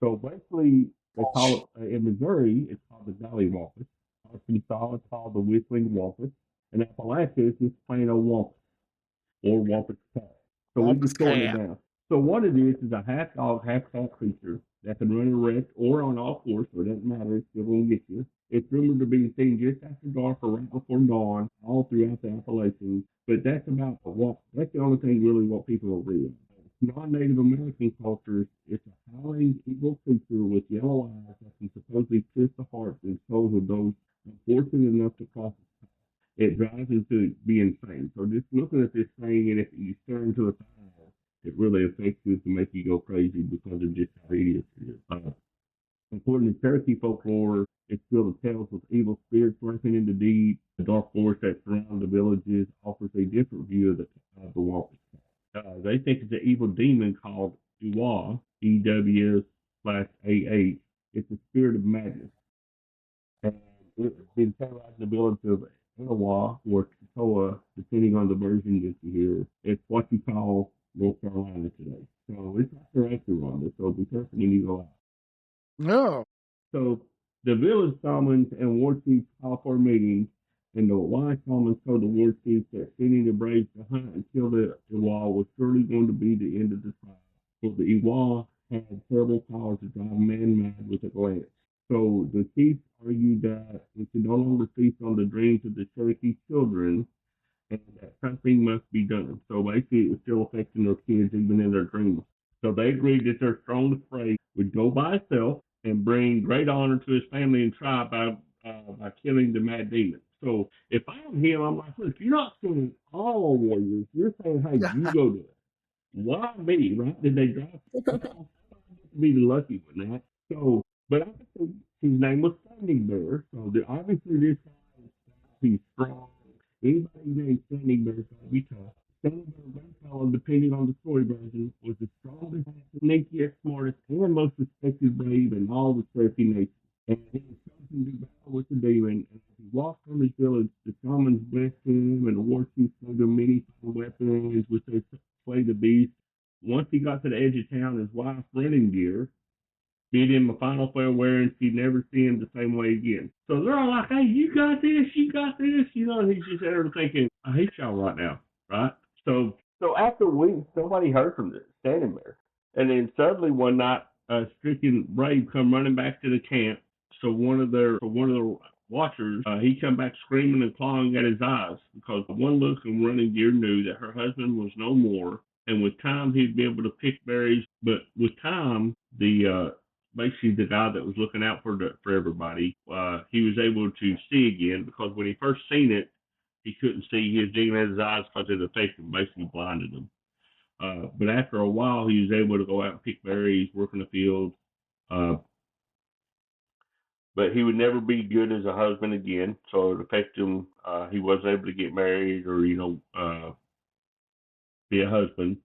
Speaker 4: So basically, they call it, in Missouri, it's called the Valley Wampus. Arkansas, it's called the Whistling Wampus. And Appalachia is just plain old Wampus, or Wampus Cat. So we just shorten it down. So what it is a half dog, half cat creature that can run erect or on all fours, so it doesn't matter, it's still going to get you. It's rumored to be seen just after dark or right before dawn, all throughout the Appalachians. But that's about that's the only thing really what people will read. Non-Native American cultures, it's a howling evil creature with yellow eyes that can supposedly pierce the hearts and souls of those unfortunate enough to cross its path. It drives into being insane. So just looking at this thing, and if you stare into its eyes, it really affects you to make you go crazy because of just how hideous it is. According to Cherokee folklore, it's filled with tales of evil spirits lurking in the deep. The dark forest that surrounds the villages offers a different view of the Wampus. They think it's an evil demon called Ouija, EW/AH. It's a spirit of madness. And it's been terrorizing the village of Etowah or Tatoa, depending on the version that you hear. It's what you call North Carolina today. So it's not their actual Rhonda, so be careful when you go out.
Speaker 1: No.
Speaker 4: So the village shamans and war chiefs call for a meeting, and the wise shamans told the war chiefs that sending the braves to hunt and kill the Iwa was surely going to be the end of the tribe. So the Iwa had terrible powers to drive men mad with a glance. So the chiefs argued that it could no longer feast on the dreams of the Cherokee children, and that something must be done. So basically, it was still affecting their kids even in their dreams. So they agreed that their strongest prey would go by itself and bring great honor to his family and tribe by killing the mad demon. So if I'm him, I'm like, look, you're not killing all warriors. You're saying, hey, you go do it. Why me, right? Did they drive? Well, be the lucky one, right? So, but obviously his name was Standing Bear. So obviously this guy, he's strong. Anybody named Standing Bear is going to be tough. Standing Bear Bayfell, depending on the story version, was the strongest, sneakiest, smartest, and most respected brave in all the Cherokee Nation. And he was chosen to do battle with the demon. And as he walked from his village, the shamans blessed him, and the war chiefs gave him many weapons, which they slay the beast. Once he got to the edge of town, his wife, Running Gear, bid him a final farewell, and she'd never see him the same way again. So they're all like, hey, you got this, you know, and he's just there thinking, I hate y'all right now, right? So after weeks, nobody heard from this Standing Bear. And then suddenly one night, a stricken brave come running back to the camp. So one of the watchers, he come back screaming and clawing at his eyes because one look and Running Gear knew that her husband was no more. And with time, he'd be able to pick berries. But with time, basically the guy that was looking out for everybody, he was able to see again because when he first seen it, he couldn't see. He was digging at his eyes because it affected him, basically blinded him. But after a while, he was able to go out and pick berries, work in the field. But he would never be good as a husband again, so it affected him. He wasn't able to get married or, be a husband.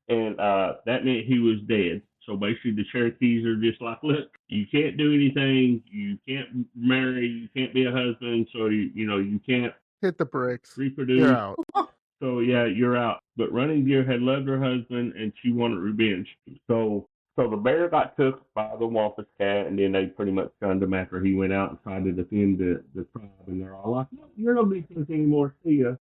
Speaker 4: And that meant he was dead. So basically, the Cherokees are just like, look, you can't do anything, you can't marry, you can't be a husband, so you can't
Speaker 1: hit the bricks.
Speaker 4: reproduce.
Speaker 1: You're out.
Speaker 4: So yeah, you're out. But Running Deer had loved her husband, and she wanted revenge. So the bear got took by the Wampus Cat, and then they pretty much shunned him after he went out and tried to defend the tribe. And they're all like, "No, you're no defense anymore. See ya."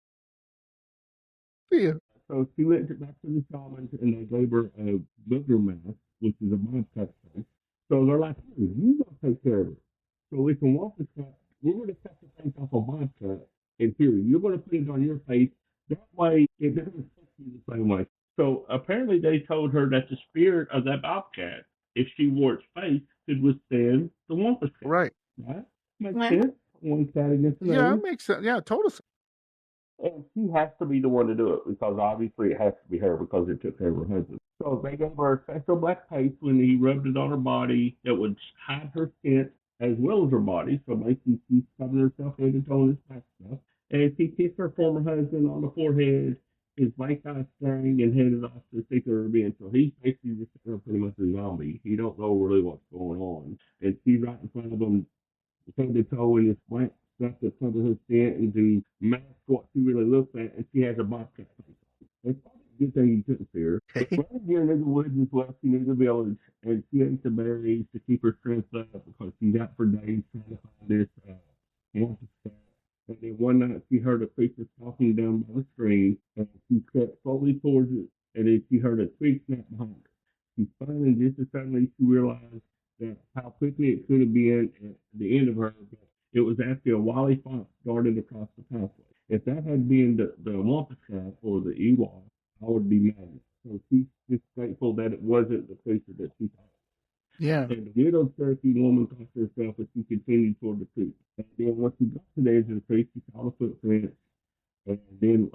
Speaker 1: Yeah.
Speaker 4: So she went back to the shamans, and they gave her a booger mask, which is a bobcat face. So they're like, "Hey, you gonna take care of it. So we can Wampus Cat. We're going to cut the face off a bobcat, and here you're going to put it on your face. That way, it doesn't affect you the same way." So apparently they told her that the spirit of that bobcat, if she wore its face, could withstand the Wampus Cat.
Speaker 1: Right.
Speaker 4: Right? Makes
Speaker 2: Well,
Speaker 4: sense. One cat against another.
Speaker 1: Yeah, it makes sense. Yeah, total sense.
Speaker 4: And she has to be the one to do it because obviously it has to be her because it took care of her husband. So they gave her a special black paste when he rubbed it on her body that would hide her scent as well as her body. So basically she's covering herself head and toe in this black stuff. And she kissed her former husband on the forehead, his black eye staring, and headed off to seek her revenge. So he's basically just pretty much a zombie. He don't know really what's going on. And she's right in front of him, head to toe in this black stuff that covers her scent and to mask what she really looks at, and she has a bobcat face. It's probably a good thing you couldn't see her. But right here in the woods as well, she knew the village, and she ate the berries to keep her strength up because she's out for days trying to find this Wampus Cat. And then one night she heard a creature stalking down by the stream, and she stepped slowly towards it, and then she heard a twig snap behind her. She spun, and just as suddenly she realized that how quickly it could have been at the end of her, but it was actually a wily fox darted across the pathway. If that had been the Wampus Cat or the Ewok, I would be mad. So she's just grateful that it wasn't the creature that she thought.
Speaker 1: Yeah.
Speaker 4: And the widowed Cherokee woman tossed herself as she continued toward the creek. And then once she got to the edge of the creek, she saw the footprints. And then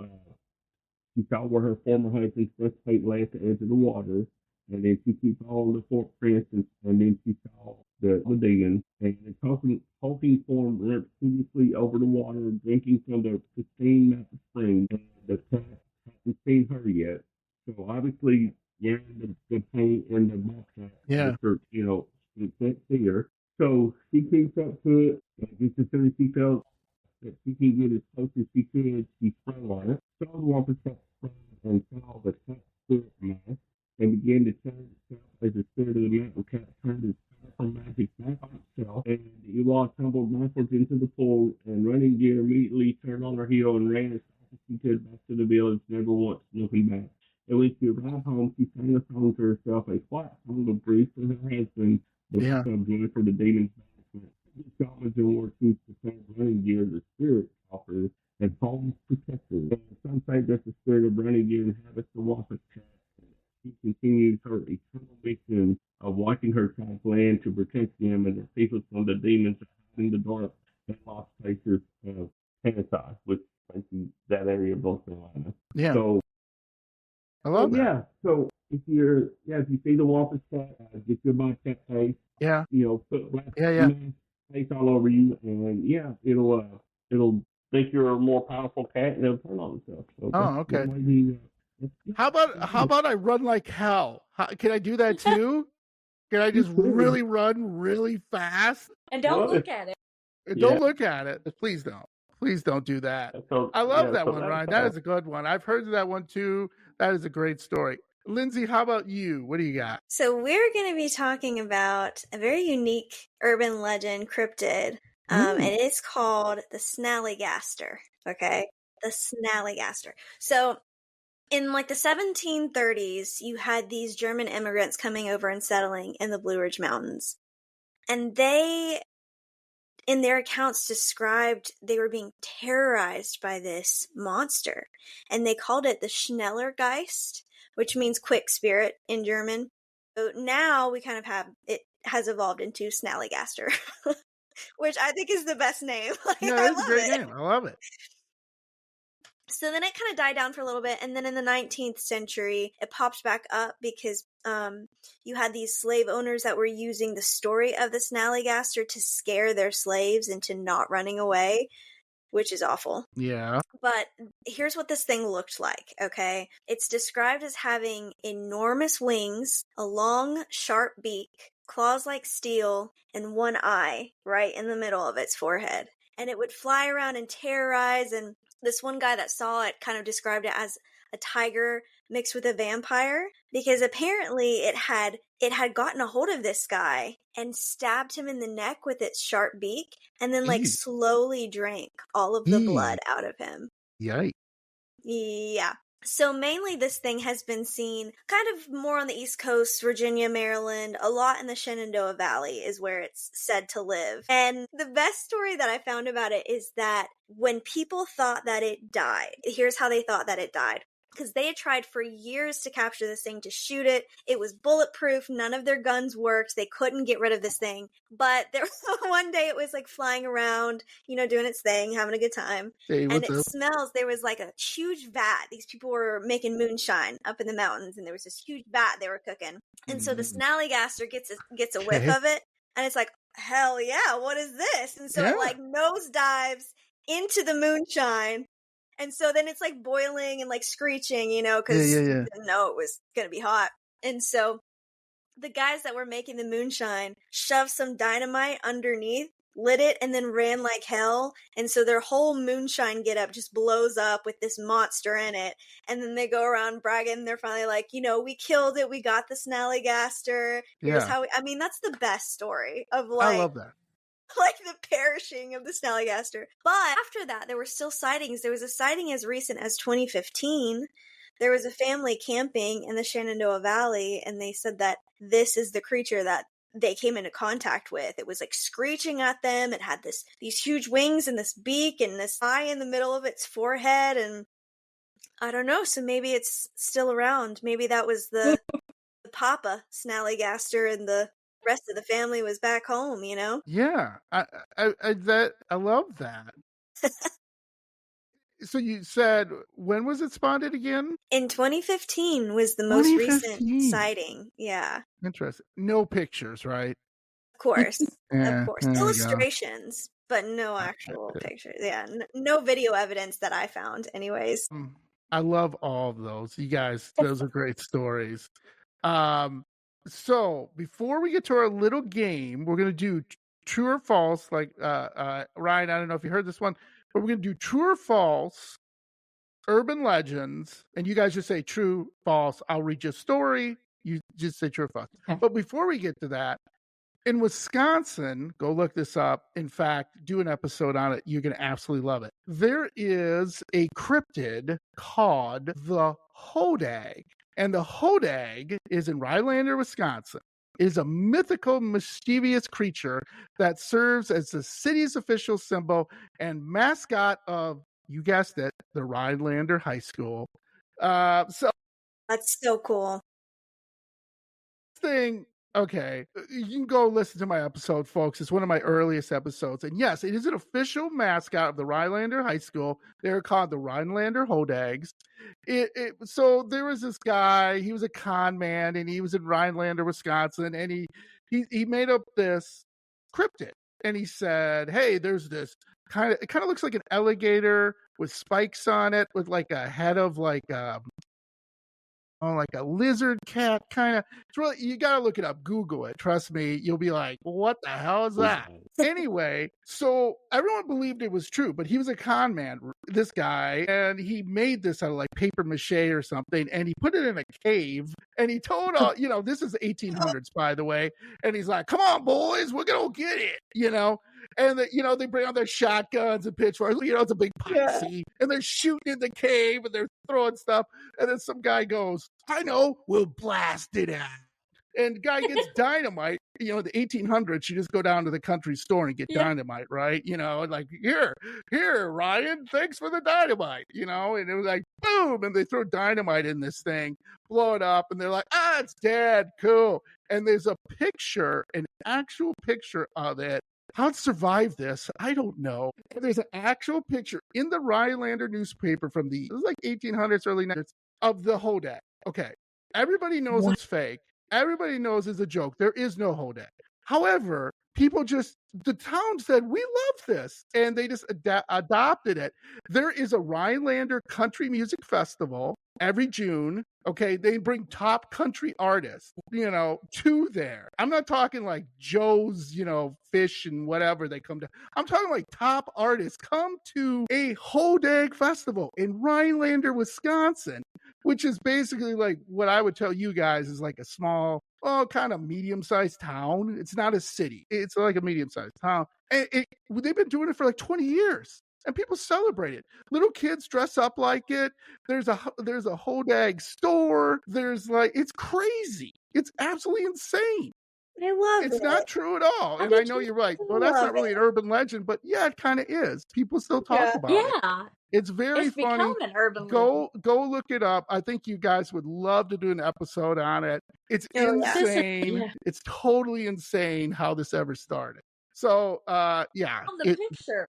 Speaker 4: she saw where her former husband's breastplate lay at the edge of the water. And then she saw all the footprints, and then she saw the demon. And the hulking form went previously over the water, drinking from the pristine mountain spring. And the cat hasn't seen her yet. So obviously, wearing the paint and the bobcat, you can't see her. So she keeps up to it, and just as soon as she felt that she can get as close as she could, she sprang on it. Saw the Wampus Cat sprang and saw the cat spirit mask, and began to turn itself as the spirit of the mountain cat turned its powerful magic back on itself. And the Ewok tumbled backwards into the pool, and Running Deer immediately turned on her heel and ran as fast as she could back to the village, never once looking back. And when she arrived home, she sang a song to herself, a quiet song of grief for her husband, but also joy for the demon's banishment. The shamans and war chiefs declared Running Deer the spirit offer and home's protector. And some say that the spirit of Running Deer inhabits the Wampus Cat. She continues her eternal mission of watching her tribe's land to protect them and their people from the demons in the dark and lost places of Tennessee, which is that area of North Carolina.
Speaker 1: Yeah.
Speaker 4: So
Speaker 1: I love that.
Speaker 4: Yeah. So if you see the Wampus Cat, get your bobcat face.
Speaker 1: Yeah.
Speaker 4: Put black face all over you, and it'll think you're a more powerful cat, and it'll turn on itself. So
Speaker 1: okay. How about I run like hell? Can I do that too? Can I just really run really fast?
Speaker 2: And don't look at it.
Speaker 1: Don't look at it. Please don't. Please don't do that.
Speaker 4: So,
Speaker 1: I love that one, Ryan. That is a good one. I've heard of that one too. That is a great story. Lindsay, how about you? What do you got?
Speaker 3: So we're going to be talking about a very unique urban legend cryptid, and it's called the Snallygaster. Okay, the Snallygaster. So in like the 1730s, you had these German immigrants coming over and settling in the Blue Ridge Mountains, and they, in their accounts, described they were being terrorized by this monster, and they called it the Schnellergeist, which means quick spirit in German. So now we kind of have, it has evolved into Snallygaster, which I think is the best name.
Speaker 1: That's a great name. I love it.
Speaker 3: So then it kind of died down for a little bit, and then in the 19th century, it popped back up because you had these slave owners that were using the story of the Snallygaster to scare their slaves into not running away, which is awful.
Speaker 1: Yeah.
Speaker 3: But here's what this thing looked like, okay? It's described as having enormous wings, a long, sharp beak, claws like steel, and one eye right in the middle of its forehead. And it would fly around and terrorize, and This one guy that saw it kind of described it as a tiger mixed with a vampire, because apparently it had gotten a hold of this guy and stabbed him in the neck with its sharp beak, and then like
Speaker 1: Ew.
Speaker 3: slowly drank all of the blood out of him.
Speaker 1: Yikes.
Speaker 3: Yeah. So mainly this thing has been seen kind of more on the East Coast, Virginia, Maryland, a lot in the Shenandoah Valley is where it's said to live. And the best story that I found about it is that when people thought that it died, here's how they thought that it died. Because they had tried for years to capture this thing, to shoot it. It was bulletproof. None of their guns worked. They couldn't get rid of this thing. But there one day it was like flying around, you know, doing its thing, having a good time.
Speaker 1: Hey,
Speaker 3: And
Speaker 1: what's
Speaker 3: it
Speaker 1: up?
Speaker 3: smells. There was like a huge vat. These people were making moonshine up in the mountains, and there was this huge vat they were cooking. And so the Snallygaster gets a whiff
Speaker 1: Okay.
Speaker 3: of it, and it's like, hell yeah, what is this? And so
Speaker 1: Yeah.
Speaker 3: it like nosedives into the moonshine. And so then it's like boiling and like screeching, you know, because
Speaker 1: Yeah.
Speaker 3: you didn't know it was going to be hot. And so the guys that were making the moonshine shoved some dynamite underneath, lit it, and then ran like hell. And so their whole moonshine getup just blows up with this monster in it. And then they go around bragging. They're finally like, you know, we killed it. We got the Snallygaster. Here's
Speaker 1: Yeah.
Speaker 3: how I mean, that's the best story of like,
Speaker 1: I love that.
Speaker 3: like the perishing of the Snallygaster. But after that, there were still sightings. There was a sighting as recent as 2015. There was a family camping in the Shenandoah Valley, and they said that this is the creature that they came into contact with. It was like screeching at them. It had these huge wings and this beak and this eye in the middle of its forehead. And I don't know. So maybe it's still around. Maybe that was the Papa Snallygaster, and the rest of the family was back home, you know?
Speaker 1: Yeah. I love that. So you said, when was it spotted again?
Speaker 3: In 2015 was the most recent
Speaker 1: 2015.
Speaker 3: sighting. Yeah,
Speaker 1: Interesting. No pictures, right?
Speaker 3: of course.
Speaker 1: Yeah,
Speaker 3: Of course.
Speaker 1: there we go.
Speaker 3: Illustrations, but no actual pictures. Yeah, no video evidence that I found, anyways.
Speaker 1: I love all of those. You guys, those are great stories. So before we get to our little game, we're gonna do true or false. Like Ryan, I don't know if you heard this one, but we're gonna do true or false urban legends, and you guys just say true, false. I'll read you a story. You just say true or false.
Speaker 2: Okay.
Speaker 1: But before we get to that, in Wisconsin, go look this up. In fact, do an episode on it. You're going to absolutely love it. There is a cryptid called the Hodag. And the Hodag is in Rhinelander, Wisconsin. It is a mythical, mischievous creature that serves as the city's official symbol and mascot of, you guessed it, the Rhinelander High School. So
Speaker 3: That's so cool.
Speaker 1: thing, okay, you can go listen to my episode, folks. It's one of my earliest episodes. And yes, it is an official mascot of the Rhinelander High School. They're called the Rhinelander Hodags. So there was this guy, he was a con man, and he was in Rhinelander, Wisconsin, and he made up this cryptid. And he said, hey, there's this it kind of looks like an alligator with spikes on it, with like a head of like a lizard cat kind of. It's really, you gotta look it up, Google it. Trust me, you'll be like, what the hell is that? Anyway, so everyone believed it was true, but he was a con man, this guy, and he made this out of like paper mache or something, and he put it in a cave, and he told all, this is 1800s, by the way, and he's like, come on, boys, we're gonna get it, and they bring out their shotguns and pitchforks, it's a big posse, and they're shooting in the cave, and they're throwing stuff, and then some guy goes, I know, we'll blast it out. And guy gets dynamite. The 1800s, you just go down to the country store and get dynamite, right? Like, here, Ryan, thanks for the dynamite, and it was like, boom, and they throw dynamite in this thing, blow it up, and they're like, it's dead, cool. And there's a picture, an actual picture of it. How it survived this, I don't know. There's an actual picture in the Rhinelander newspaper from it was like 1800s, early 1900s, of the Hodag. Okay, everybody knows it's fake. Everybody knows it's a joke. There is no Hodag. However, the town said, we love this, and they just adopted it. There is a Rhinelander Country Music Festival every June. Okay, they bring top country artists, to there. I'm not talking like Joe's, Fish and whatever they come to. I'm talking like top artists come to a Hodag festival in Rhinelander, Wisconsin, which is basically like what I would tell you guys is like a small, kind of medium-sized town. It's not a city. It's like a medium-sized town. And they've been doing it for like 20 years. And people celebrate it. Little kids dress up like it. There's a Hodag store. It's crazy. It's absolutely insane.
Speaker 3: I love it.
Speaker 1: It's not true at all. And I know you're right. Well, that's not really an urban legend, but yeah, it kind of is. People still talk about it.
Speaker 2: Yeah.
Speaker 1: It's very funny.
Speaker 2: Become an urban
Speaker 1: legend. Go look it up. I think you guys would love to do an episode on it. It's insane. Yeah. It's totally insane how this ever started. So, yeah.
Speaker 2: On the picture.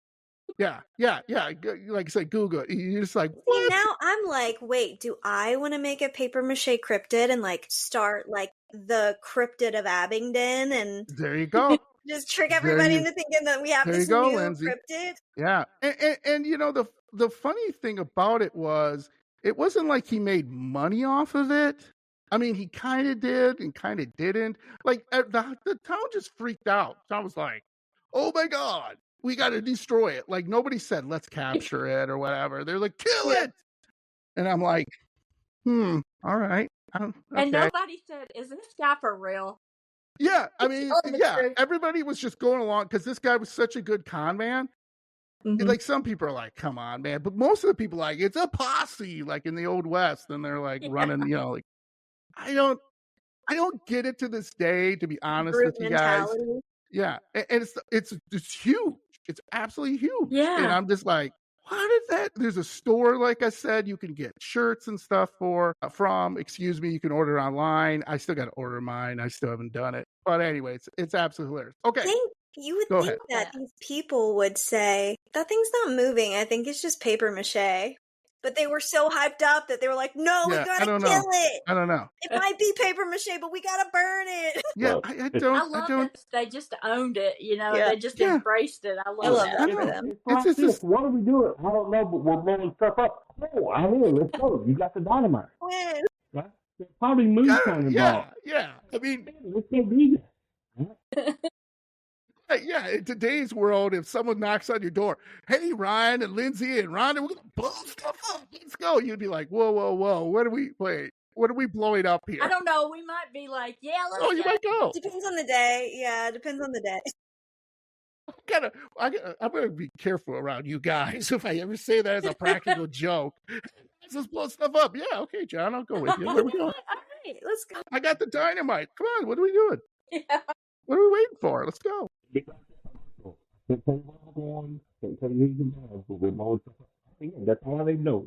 Speaker 1: Yeah. Like I said, Google it. You're just like, what?
Speaker 3: See, now I'm like, wait, do I want to make a paper mache cryptid and like start like the cryptid of Abingdon and
Speaker 1: there you go.
Speaker 3: Just trick everybody into thinking that we have this new Lindsay. Cryptid?
Speaker 1: Yeah, and the funny thing about it wasn't like he made money off of it. I mean, he kind of did and kind of didn't. Like the town just freaked out. The town was like, oh my God. We got to destroy it. Like nobody said, let's capture it or whatever. They're like, kill it. And I'm like, all right. Okay.
Speaker 2: And nobody said, is this guy for real?
Speaker 1: Yeah. I mean, everybody was just going along because this guy was such a good con man. Mm-hmm. Like some people are like, come on, man. But most of the people like, it's a posse, like in the Old West. And they're like running, like, I don't get it to this day, to be honest with you guys. Yeah. And it's huge. It's absolutely huge.
Speaker 2: Yeah.
Speaker 1: And I'm just like, how did that? There's a store, like I said, you can get shirts and stuff from. You can order online. I still got to order mine. I still haven't done it. But anyway, it's absolutely hilarious. Okay.
Speaker 3: You would think that these people would say, that thing's not moving. I think it's just paper mache. But they were so hyped up that they were like, no, we gotta kill it.
Speaker 1: I don't know.
Speaker 3: It might be paper mache, but we gotta burn it.
Speaker 1: Yeah, I don't.
Speaker 2: That they just owned it, They just embraced it. I love that for them.
Speaker 4: It's just, what are we doing? I don't know, but we're blowing stuff up. Oh, I'm in. Let's go. You got the dynamite.
Speaker 3: When?
Speaker 4: Right? There's probably moonshine involved.
Speaker 1: Yeah. I mean,
Speaker 4: let's go do that.
Speaker 1: Yeah, in today's world, if someone knocks on your door, hey, Ryan and Lindsay and Rhonda, we're going to blow stuff up. Let's go. You'd be like, whoa. What are we blowing up here?
Speaker 2: I don't know. We might be like, yeah, let's go.
Speaker 1: You might go.
Speaker 3: Depends on the day. Yeah, depends on the day.
Speaker 1: I'm going to be careful around you guys if I ever say that as a practical joke. Let's just blow stuff up. Yeah, okay, John, I'll go with you. Where we going?
Speaker 3: All right, let's go.
Speaker 1: I got the dynamite. Come on, what are we doing?
Speaker 2: Yeah.
Speaker 1: What are we waiting for? Let's go.
Speaker 4: That's all they know.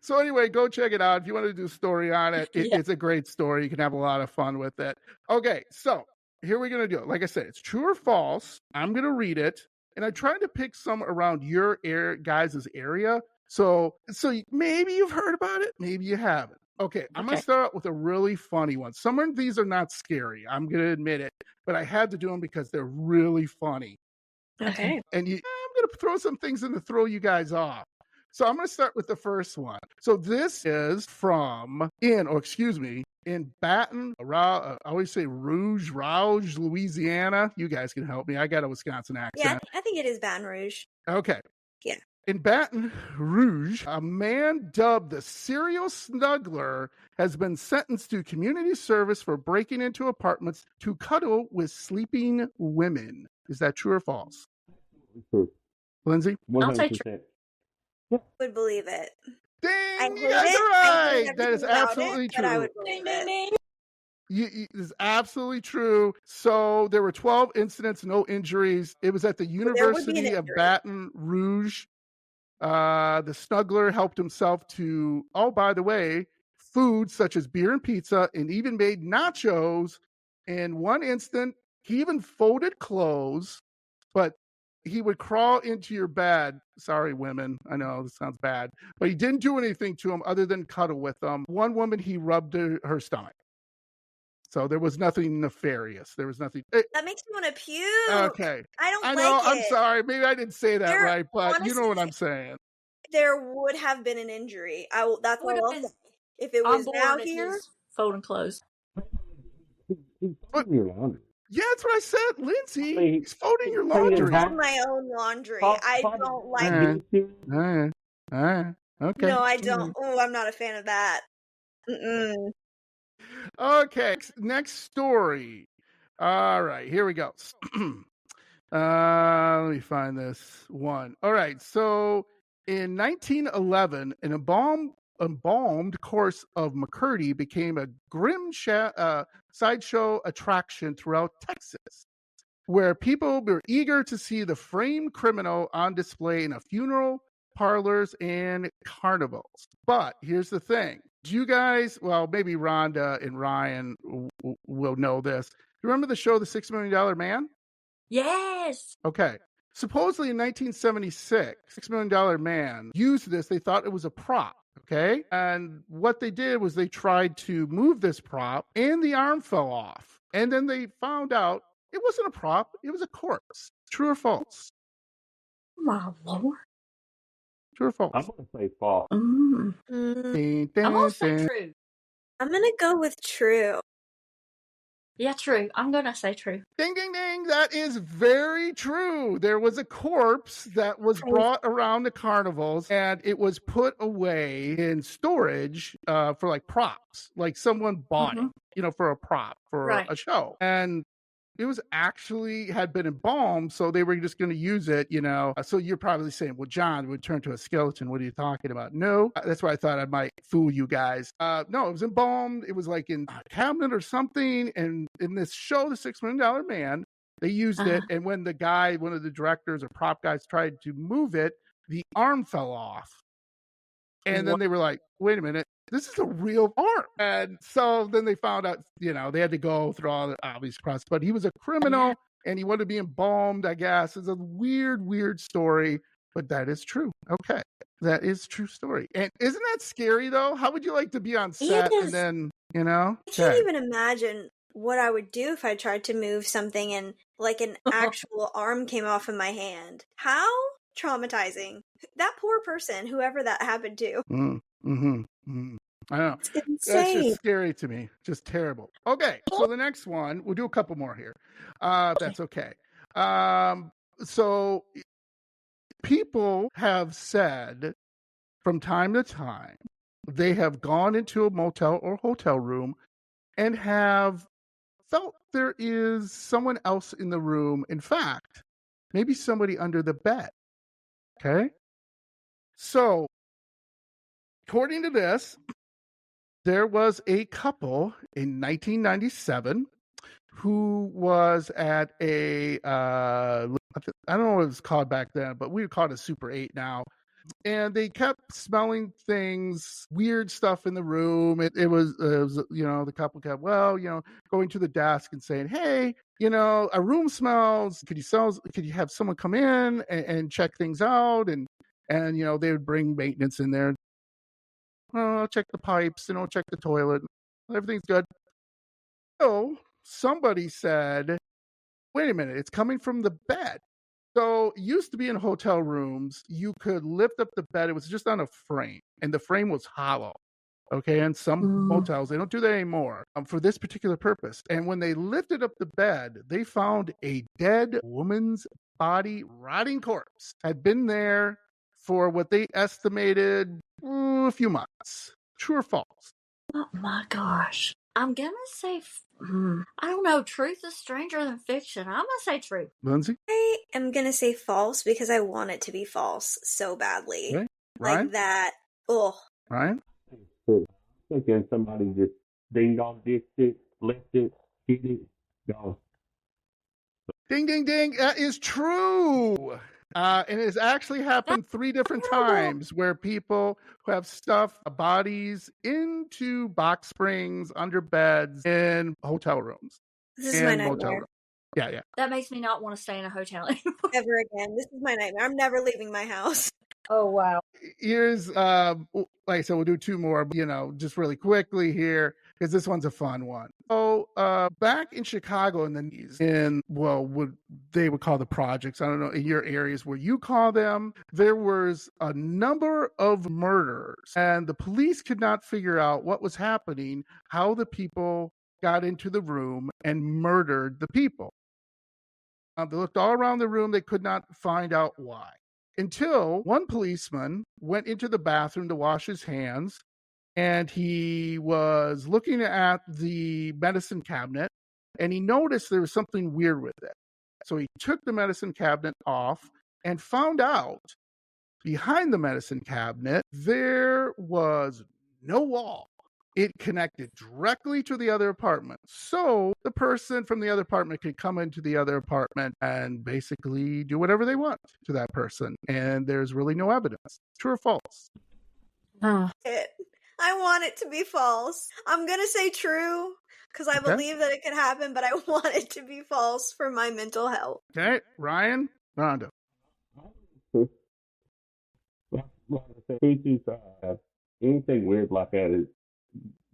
Speaker 1: So anyway, go check it out. If you want to do a story on it, it's a great story. You can have a lot of fun with it. Okay, so here we're going to do it. Like I said, it's true or false. I'm going to read it. And I tried to pick some around your guys' area. So maybe you've heard about it. Maybe you haven't. Okay, I'm going to start out with a really funny one. Some of these are not scary. I'm going to admit it. But I had to do them because they're really funny.
Speaker 3: Okay.
Speaker 1: And I'm going to throw some things in to throw you guys off. So I'm going to start with the first one. So this is in Baton, I always say Rouge, Louisiana. You guys can help me. I got a Wisconsin accent.
Speaker 3: Yeah, I think it is Baton Rouge.
Speaker 1: Okay.
Speaker 3: Yeah.
Speaker 1: In Baton Rouge, a man dubbed the serial snuggler has been sentenced to community service for breaking into apartments to cuddle with sleeping women. Is that true or false?
Speaker 4: True.
Speaker 1: Lindsay?
Speaker 4: 100%.
Speaker 3: I would believe it.
Speaker 1: Ding! You guys are right! That is absolutely true.
Speaker 3: I would believe it.
Speaker 1: It is absolutely true. So there were 12 incidents, no injuries. It was at the University of Baton Rouge. The snuggler helped himself to, by the way, food such as beer and pizza, and even made nachos. In one instant, he even folded clothes, but he would crawl into your bed. Sorry, women. I know this sounds bad, but he didn't do anything to him other than cuddle with them. One woman, he rubbed her stomach. So there was nothing nefarious. There was nothing.
Speaker 3: That makes me want to puke.
Speaker 1: Okay.
Speaker 3: I know.
Speaker 1: I'm sorry. Maybe I didn't say that right, but you know what I'm saying.
Speaker 3: there would have been an injury. That's
Speaker 2: Would
Speaker 3: all
Speaker 2: have
Speaker 3: I'll
Speaker 2: been
Speaker 3: say. If it
Speaker 2: on
Speaker 3: was
Speaker 2: board
Speaker 3: now
Speaker 2: at
Speaker 3: here,
Speaker 2: his folding clothes.
Speaker 4: He's folding your laundry.
Speaker 1: Yeah, that's what I said, Lindsay.
Speaker 4: I mean,
Speaker 1: He's folding your
Speaker 4: cleaning
Speaker 1: laundry.
Speaker 4: house.
Speaker 3: my own laundry.
Speaker 4: Pop-
Speaker 3: I
Speaker 4: pop-
Speaker 3: don't like.
Speaker 1: Alright.
Speaker 4: dishes.
Speaker 1: All right. All right. Okay.
Speaker 3: No, I don't. Oh, I'm not a fan of that. Mm-mm.
Speaker 1: Okay. Next story. All right. Here we go. Let me find this one. All right. So in 1911, an embalmed corpse of McCurdy became a grim sideshow attraction throughout Texas, where people were eager to see the framed criminal on display in a funeral parlors and carnivals. But here's the thing. Do you guys, well, maybe Rhonda and Ryan will know this. You remember the show, The $6 Million Man?
Speaker 2: Yes.
Speaker 1: Okay. Supposedly in 1976, $6 Million Man used this. They thought it was a prop. Okay. And what they did was they tried to move this prop and the arm fell off. And then they found out it wasn't a prop. It was a corpse. True or false?
Speaker 2: My Lord.
Speaker 1: True or false?
Speaker 4: I'm going to say false.
Speaker 2: Mm.
Speaker 1: Ding, ding,
Speaker 2: I'm going to say
Speaker 1: ding.
Speaker 2: true.
Speaker 3: I'm gonna go with true.
Speaker 2: Yeah, true. I'm going to say true.
Speaker 1: Ding, ding, ding. That is very true. There was a corpse that was brought around the carnivals and it was put away in storage for like props. Like someone bought it, for a prop for a show. And it was actually had been embalmed, so they were just going to use it, So you're probably saying, well, John would turn to a skeleton. What are you talking about? No, that's why I thought I might fool you guys. No, it was embalmed. It was like in a cabinet or something. And in this show, The $6 Million Man, they used it. And when one of the directors or prop guys tried to move it, the arm fell off. And then they were like, wait a minute, this is a real arm. And so then they found out, they had to go through all the obvious process. But he was a criminal and he wanted to be embalmed, I guess. It's a weird story, but that is true. Okay. That is true story. And isn't that scary, though? How would you like to be on set and then,
Speaker 3: I can't even imagine what I would do if I tried to move something and like an actual arm came off of my hand. How traumatizing. That poor person, whoever that happened to.
Speaker 1: I know.
Speaker 3: It's insane.
Speaker 1: That's just scary to me. Just terrible. Okay. So the next one, we'll do a couple more here. If that's okay. So people have said from time to time, they have gone into a motel or hotel room and have felt there is someone else in the room. In fact, maybe somebody under the bed. Okay. So, according to this, there was a couple in 1997 who was at I don't know what it was called back then, but we would call it a Super 8 now. And they kept smelling things, weird stuff in the room. It was the couple kept, going to the desk and saying, hey, a room smells. Could you have someone come in and check things out? And they would bring maintenance in there. Oh, check the pipes, check the toilet. Everything's good. So somebody said, wait a minute, it's coming from the bed. So it used to be in hotel rooms, you could lift up the bed. It was just on a frame, and the frame was hollow. Okay, and some motels, they don't do that anymore for this particular purpose. And when they lifted up the bed, they found a dead woman's body, rotting corpse, had been there for what they estimated a few months. True or false?
Speaker 2: Oh my gosh. I'm going to say, I don't know, truth is stranger than fiction. I'm going to say true.
Speaker 1: Lindsay?
Speaker 3: I am going to say false because I want it to be false so badly.
Speaker 1: Okay. Ryan?
Speaker 3: Like that. Oh.
Speaker 1: Ryan?
Speaker 4: Thinking somebody just ding dong, ditched it, left it, hit it, gone.
Speaker 1: Ding, ding, ding. That is true. And it has actually happened 3 different times where people who have stuffed bodies into box springs, under beds, in hotel rooms.
Speaker 3: This is my nightmare.
Speaker 1: Yeah.
Speaker 2: That makes me not want to stay in a hotel anymore.
Speaker 3: Ever again. This is my nightmare. I'm never leaving my house.
Speaker 2: Oh, wow.
Speaker 1: Here's, like I said, we'll do 2 more, just really quickly here, because this one's a fun one. So back in Chicago what they would call the projects, I don't know, in your areas where you call them, there was a number of murders, and the police could not figure out what was happening, how the people got into the room and murdered the people. They looked all around the room. They could not find out why. Until one policeman went into the bathroom to wash his hands, and he was looking at the medicine cabinet, and he noticed there was something weird with it. So he took the medicine cabinet off and found out behind the medicine cabinet there was no wall. It connected directly to the other apartment. So the person from the other apartment could come into the other apartment and basically do whatever they want to that person. And there's really no evidence. True or false?
Speaker 2: Oh.
Speaker 3: I want it to be false. I'm going to say true because I believe that it could happen, but I want it to be false for my mental health.
Speaker 1: Okay. Ryan? Rhonda?
Speaker 4: Anything weird like that is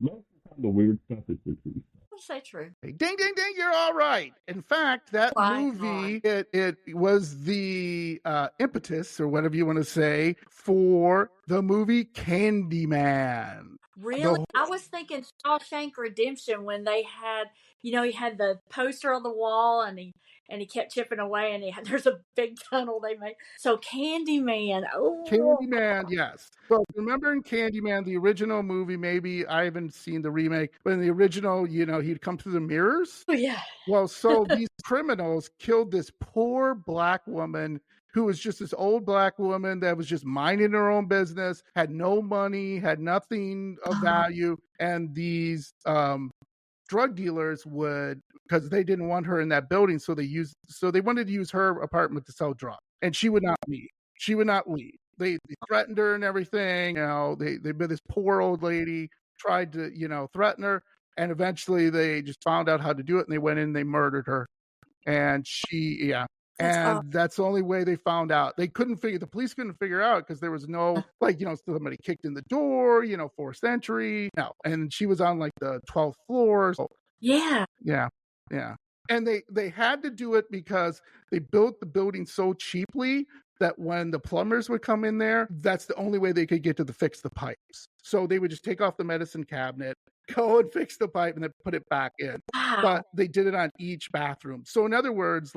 Speaker 4: most of the weird stuff is the truth.
Speaker 2: I'll say true.
Speaker 1: Ding, ding, ding, you're all right. In fact, that movie, it was the impetus, or whatever you want to say, for the movie Candyman.
Speaker 2: Really? I was thinking Shawshank Redemption when they had, he had the poster on the wall and he kept chipping away and there's a big tunnel they made. So Candyman. Oh.
Speaker 1: Candyman, yes. So remember in Candyman, the original movie, maybe I haven't seen the remake, but in the original, he'd come through the mirrors.
Speaker 2: Oh, yeah.
Speaker 1: Well, so these criminals killed this poor black woman who was just this old black woman that was just minding her own business, had no money, had nothing of value. And these drug dealers would, because they didn't want her in that building, so they wanted to use her apartment to sell drugs. And she would not leave. She would not leave. They threatened her and everything. This poor old lady tried to, threaten her. And eventually they just found out how to do it, and they went in and they murdered her. And that's the only way they found out. The police couldn't figure out because there was no, somebody kicked in the door, forced entry. No. And she was on the 12th floor. So,
Speaker 2: yeah.
Speaker 1: Yeah. Yeah. And they had to do it because they built the building so cheaply that when the plumbers would come in there, that's the only way they could get to fix the pipes. So they would just take off the medicine cabinet, go and fix the pipe, and then put it back in.
Speaker 2: Wow.
Speaker 1: But they did it on each bathroom. So in other words,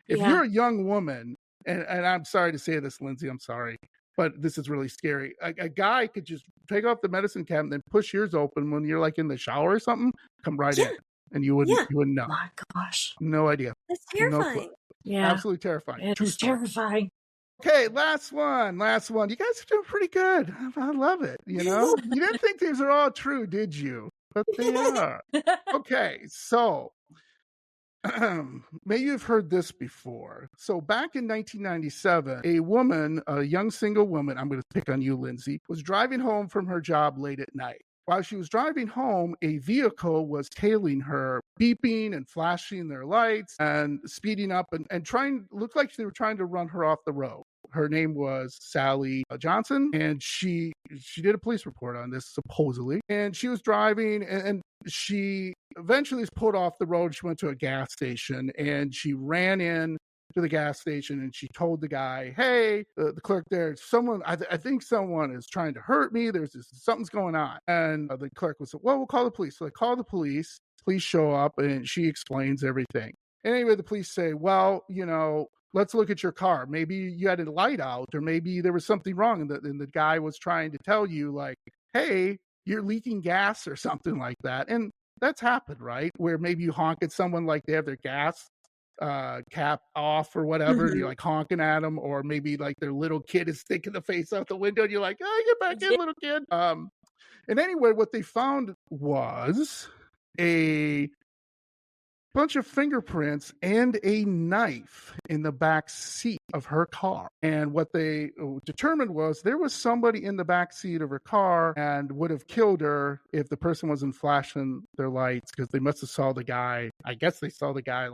Speaker 1: if you're a young woman, and I'm sorry to say this, Lindsay, I'm sorry, but this is really scary. A guy could just take off the medicine cabinet and push yours open when you're in the shower or something, come right in. And you wouldn't know.
Speaker 2: My gosh.
Speaker 1: No idea.
Speaker 3: That's terrifying.
Speaker 2: Yeah.
Speaker 1: Absolutely terrifying.
Speaker 2: It's terrifying.
Speaker 1: Okay, last one. You guys are doing pretty good. I love it. You didn't think these are all true, did you? But they are. Okay, so maybe you've heard this before. So back in 1997, a young single woman, I'm going to pick on you, Lindsay, was driving home from her job late at night. While she was driving home, a vehicle was tailing her, beeping and flashing their lights and speeding up and looked like they were trying to run her off the road. Her name was Sally Johnson, and she did a police report on this, supposedly. And she was driving, and she eventually was pulled off the road. She went to a gas station, and she ran in to the gas station, and she told the guy, hey, the clerk there, I think someone is trying to hurt me. Something's going on. And the clerk was like, well, we'll call the police. So they call the police. Police show up, and she explains everything. Anyway, the police say, well, let's look at your car. Maybe you had a light out, or maybe there was something wrong. And the guy was trying to tell you, hey, you're leaking gas or something like that. And that's happened, right? Where maybe you honk at someone they have their gas cap off or whatever, and you're honking at them, or maybe their little kid is sticking the face out the window and you're like, oh, get back in, little kid. And anyway, what they found was a bunch of fingerprints and a knife in the back seat of her car. And what they determined was there was somebody in the back seat of her car and would have killed her if the person wasn't flashing their lights, because they must have saw the guy. I guess they saw the guy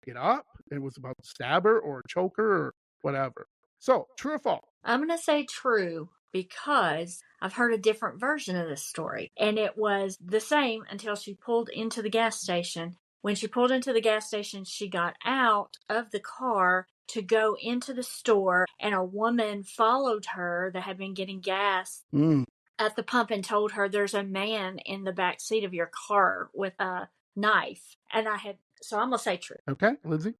Speaker 1: get up and was about to stab her or choke her or whatever. So, true or false?
Speaker 2: I'm going to say true. because I've heard a different version of this story. And it was the same until she pulled into the gas station. When she pulled into the gas station, she got out of the car to go into the store, and a woman followed her that had been getting gas at the pump and told her, there's a man in the back seat of your car with a knife. And so I'm going to say true.
Speaker 1: Okay, Lindsay?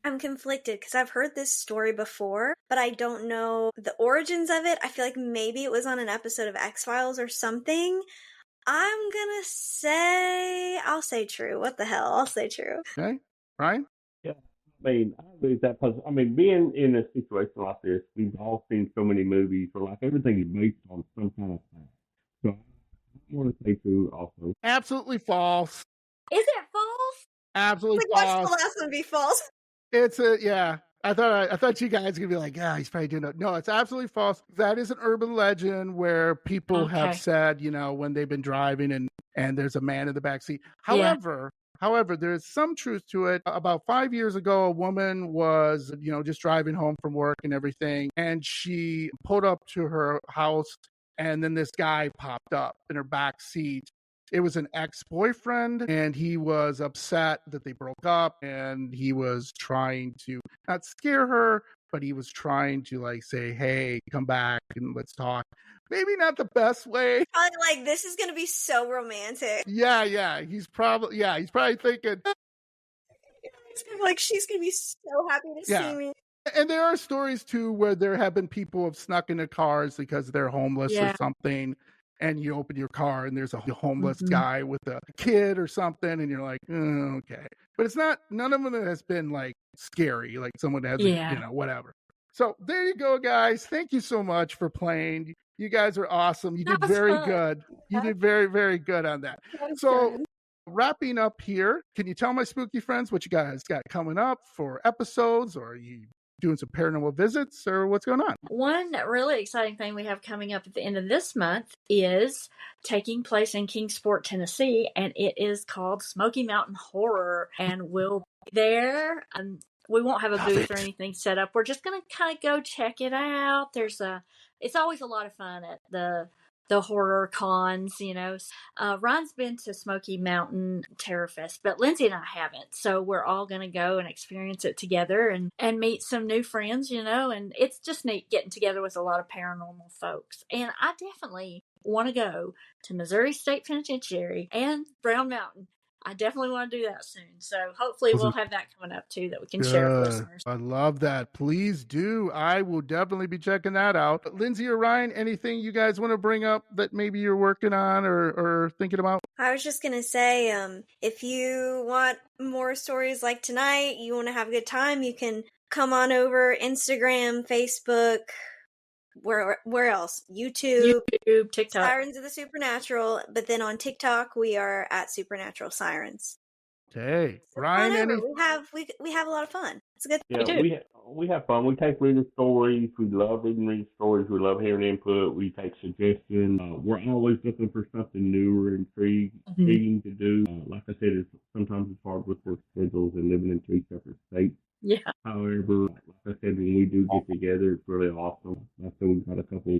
Speaker 3: I'm conflicted because I've heard this story before, but I don't know the origins of it. I feel like maybe it was on an episode of X-Files or something. I'll say true. What the hell? I'll say true.
Speaker 1: Okay. Ryan?
Speaker 4: Yeah. I mean, I agree with that puzzle. I mean, being in a situation like this, we've all seen so many movies where like everything is based on some kind of fact. So I want to say true also.
Speaker 1: Absolutely false.
Speaker 2: Is it false?
Speaker 1: Absolutely
Speaker 3: Like,
Speaker 1: false.
Speaker 3: watch the last one be false.
Speaker 1: Yeah. I thought you guys were gonna be like, yeah, he's probably doing it. No, it's absolutely false. That is an urban legend where people have said, when they've been driving and there's a man in the back seat. However, there's some truth to it. About 5 years ago, a woman was, just driving home from work and everything, and she pulled up to her house, and then this guy popped up in her back seat. It was an ex-boyfriend, and he was upset that they broke up, and he was trying to not scare her, but he was trying to say, hey, come back and let's talk. Maybe not the best way.
Speaker 3: Probably like, this is going to be so romantic.
Speaker 1: Yeah. He's probably thinking.
Speaker 3: It's gonna be like, she's going to be so happy to see me.
Speaker 1: And there are stories, too, where there have been people who have snuck into cars because they're homeless or something. And you open your car and there's a homeless guy with a kid or something. And you're like, okay. But none of them has been scary. Like someone has, whatever. So there you go, guys. Thank you so much for playing. You guys are awesome. You did very good. You did very, very good on that. So wrapping up here, can you tell my spooky friends what you guys got coming up for episodes, or are you doing some paranormal visits, or what's going on?
Speaker 2: One really exciting thing we have coming up at the end of this month is taking place in Kingsport, Tennessee, and it is called Smoky Mountain Horror, and we'll be there. We won't have a booth or anything set up. We're just going to kind of go check it out. It's always a lot of fun at the horror cons, Ron's been to Smoky Mountain Terror Fest, but Lindsay and I haven't. So we're all going to go and experience it together and meet some new friends, and it's just neat getting together with a lot of paranormal folks. And I definitely want to go to Missouri State Penitentiary and Brown Mountain. I definitely want to do that soon. So hopefully we'll have that coming up too that we can share with listeners.
Speaker 1: I love that. Please do. I will definitely be checking that out. Lindsay or Ryan, anything you guys want to bring up that maybe you're working on or thinking about?
Speaker 3: I was just going to say, if you want more stories like tonight, you want to have a good time, you can come on over Instagram, Facebook, where else? YouTube,
Speaker 2: TikTok.
Speaker 3: Sirens of the Supernatural. But then on TikTok, we are at Supernatural Sirens.
Speaker 1: Okay,
Speaker 3: So
Speaker 1: Ryan,
Speaker 3: we have a lot of fun. It's a good.
Speaker 4: Yeah, we have fun. We take reader stories. We love reading reader stories. We love hearing input. We take suggestions. We're always looking for something new or intriguing to do. Like I said, sometimes it's hard with work schedules and living in 3 separate states.
Speaker 2: Yeah.
Speaker 4: However, like I said, when we do get together, it's really awesome. Like I said, we've got a couple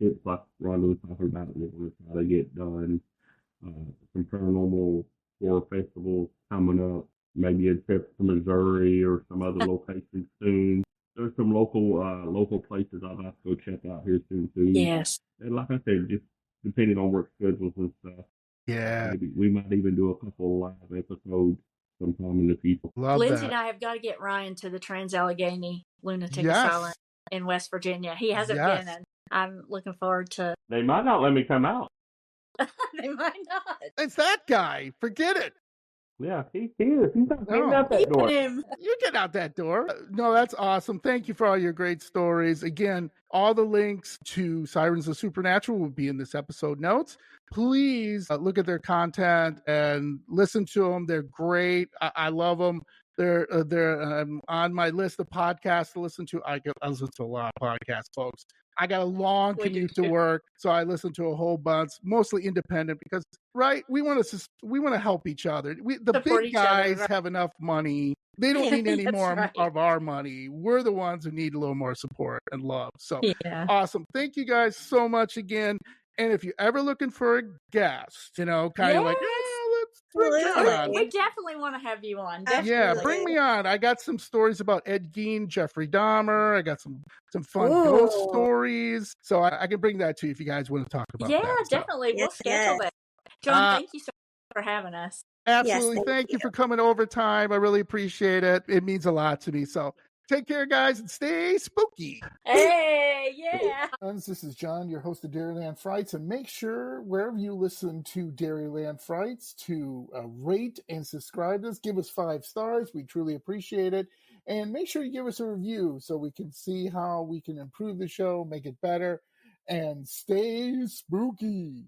Speaker 4: tips like Rhonda was talking about that we're going to try to get done. Some paranormal horror festivals coming up. Maybe a trip to Missouri or some other locations soon. There's some local places I'd like to go check out here soon too.
Speaker 2: Yes.
Speaker 4: And like I said, just depending on work schedules and stuff.
Speaker 1: Yeah.
Speaker 4: Maybe we might even do a couple live episodes sometime in the future.
Speaker 2: Lindsay and I have got to get Ryan to the Trans-Allegheny Lunatic Asylum in West Virginia. He hasn't been, and I'm looking forward to.
Speaker 4: They might not let me come out.
Speaker 2: They might not.
Speaker 1: It's that guy. Forget it.
Speaker 4: Yeah, he's here. He's not getting out that door.
Speaker 1: You get out that door. No, that's awesome. Thank you for all your great stories. Again, all the links to Sirens of Supernatural will be in this episode notes. Please look at their content and listen to them. They're great. I love them. They're on my list of podcasts to listen to. I listen to a lot of podcasts, folks. I got a long
Speaker 2: We do
Speaker 1: commute to
Speaker 2: too.
Speaker 1: work, so I listen to a whole bunch, mostly independent, because right, we want to help each other. The
Speaker 2: Support
Speaker 1: big
Speaker 2: each other,
Speaker 1: guys
Speaker 2: right.
Speaker 1: have enough money. They don't need any
Speaker 2: That's
Speaker 1: more
Speaker 2: right.
Speaker 1: of our money. We're the ones who need a little more support and love. So
Speaker 2: Yeah.
Speaker 1: awesome. Thank you guys so much again. And if you're ever looking for a guest, kind of like, let's bring John on.
Speaker 2: We definitely want to have you on.
Speaker 3: Absolutely.
Speaker 1: Yeah,
Speaker 2: Definitely.
Speaker 1: bring me on. I got some stories about Ed Gein, Jeffrey Dahmer. I got some fun ghost stories. So I can bring that to you if you guys want to talk about that.
Speaker 2: Yeah, definitely. We'll schedule that. John, thank you so much for having us.
Speaker 1: Absolutely. Thank you for coming over time. I really appreciate it. It means a lot to me. So take care, guys, and stay spooky.
Speaker 2: Hey, yeah.
Speaker 5: This is John, your host of Dairyland Frights, and make sure wherever you listen to Dairyland Frights to rate and subscribe us. Give us 5 stars. We truly appreciate it. And make sure you give us a review so we can see how we can improve the show, make it better, and stay spooky.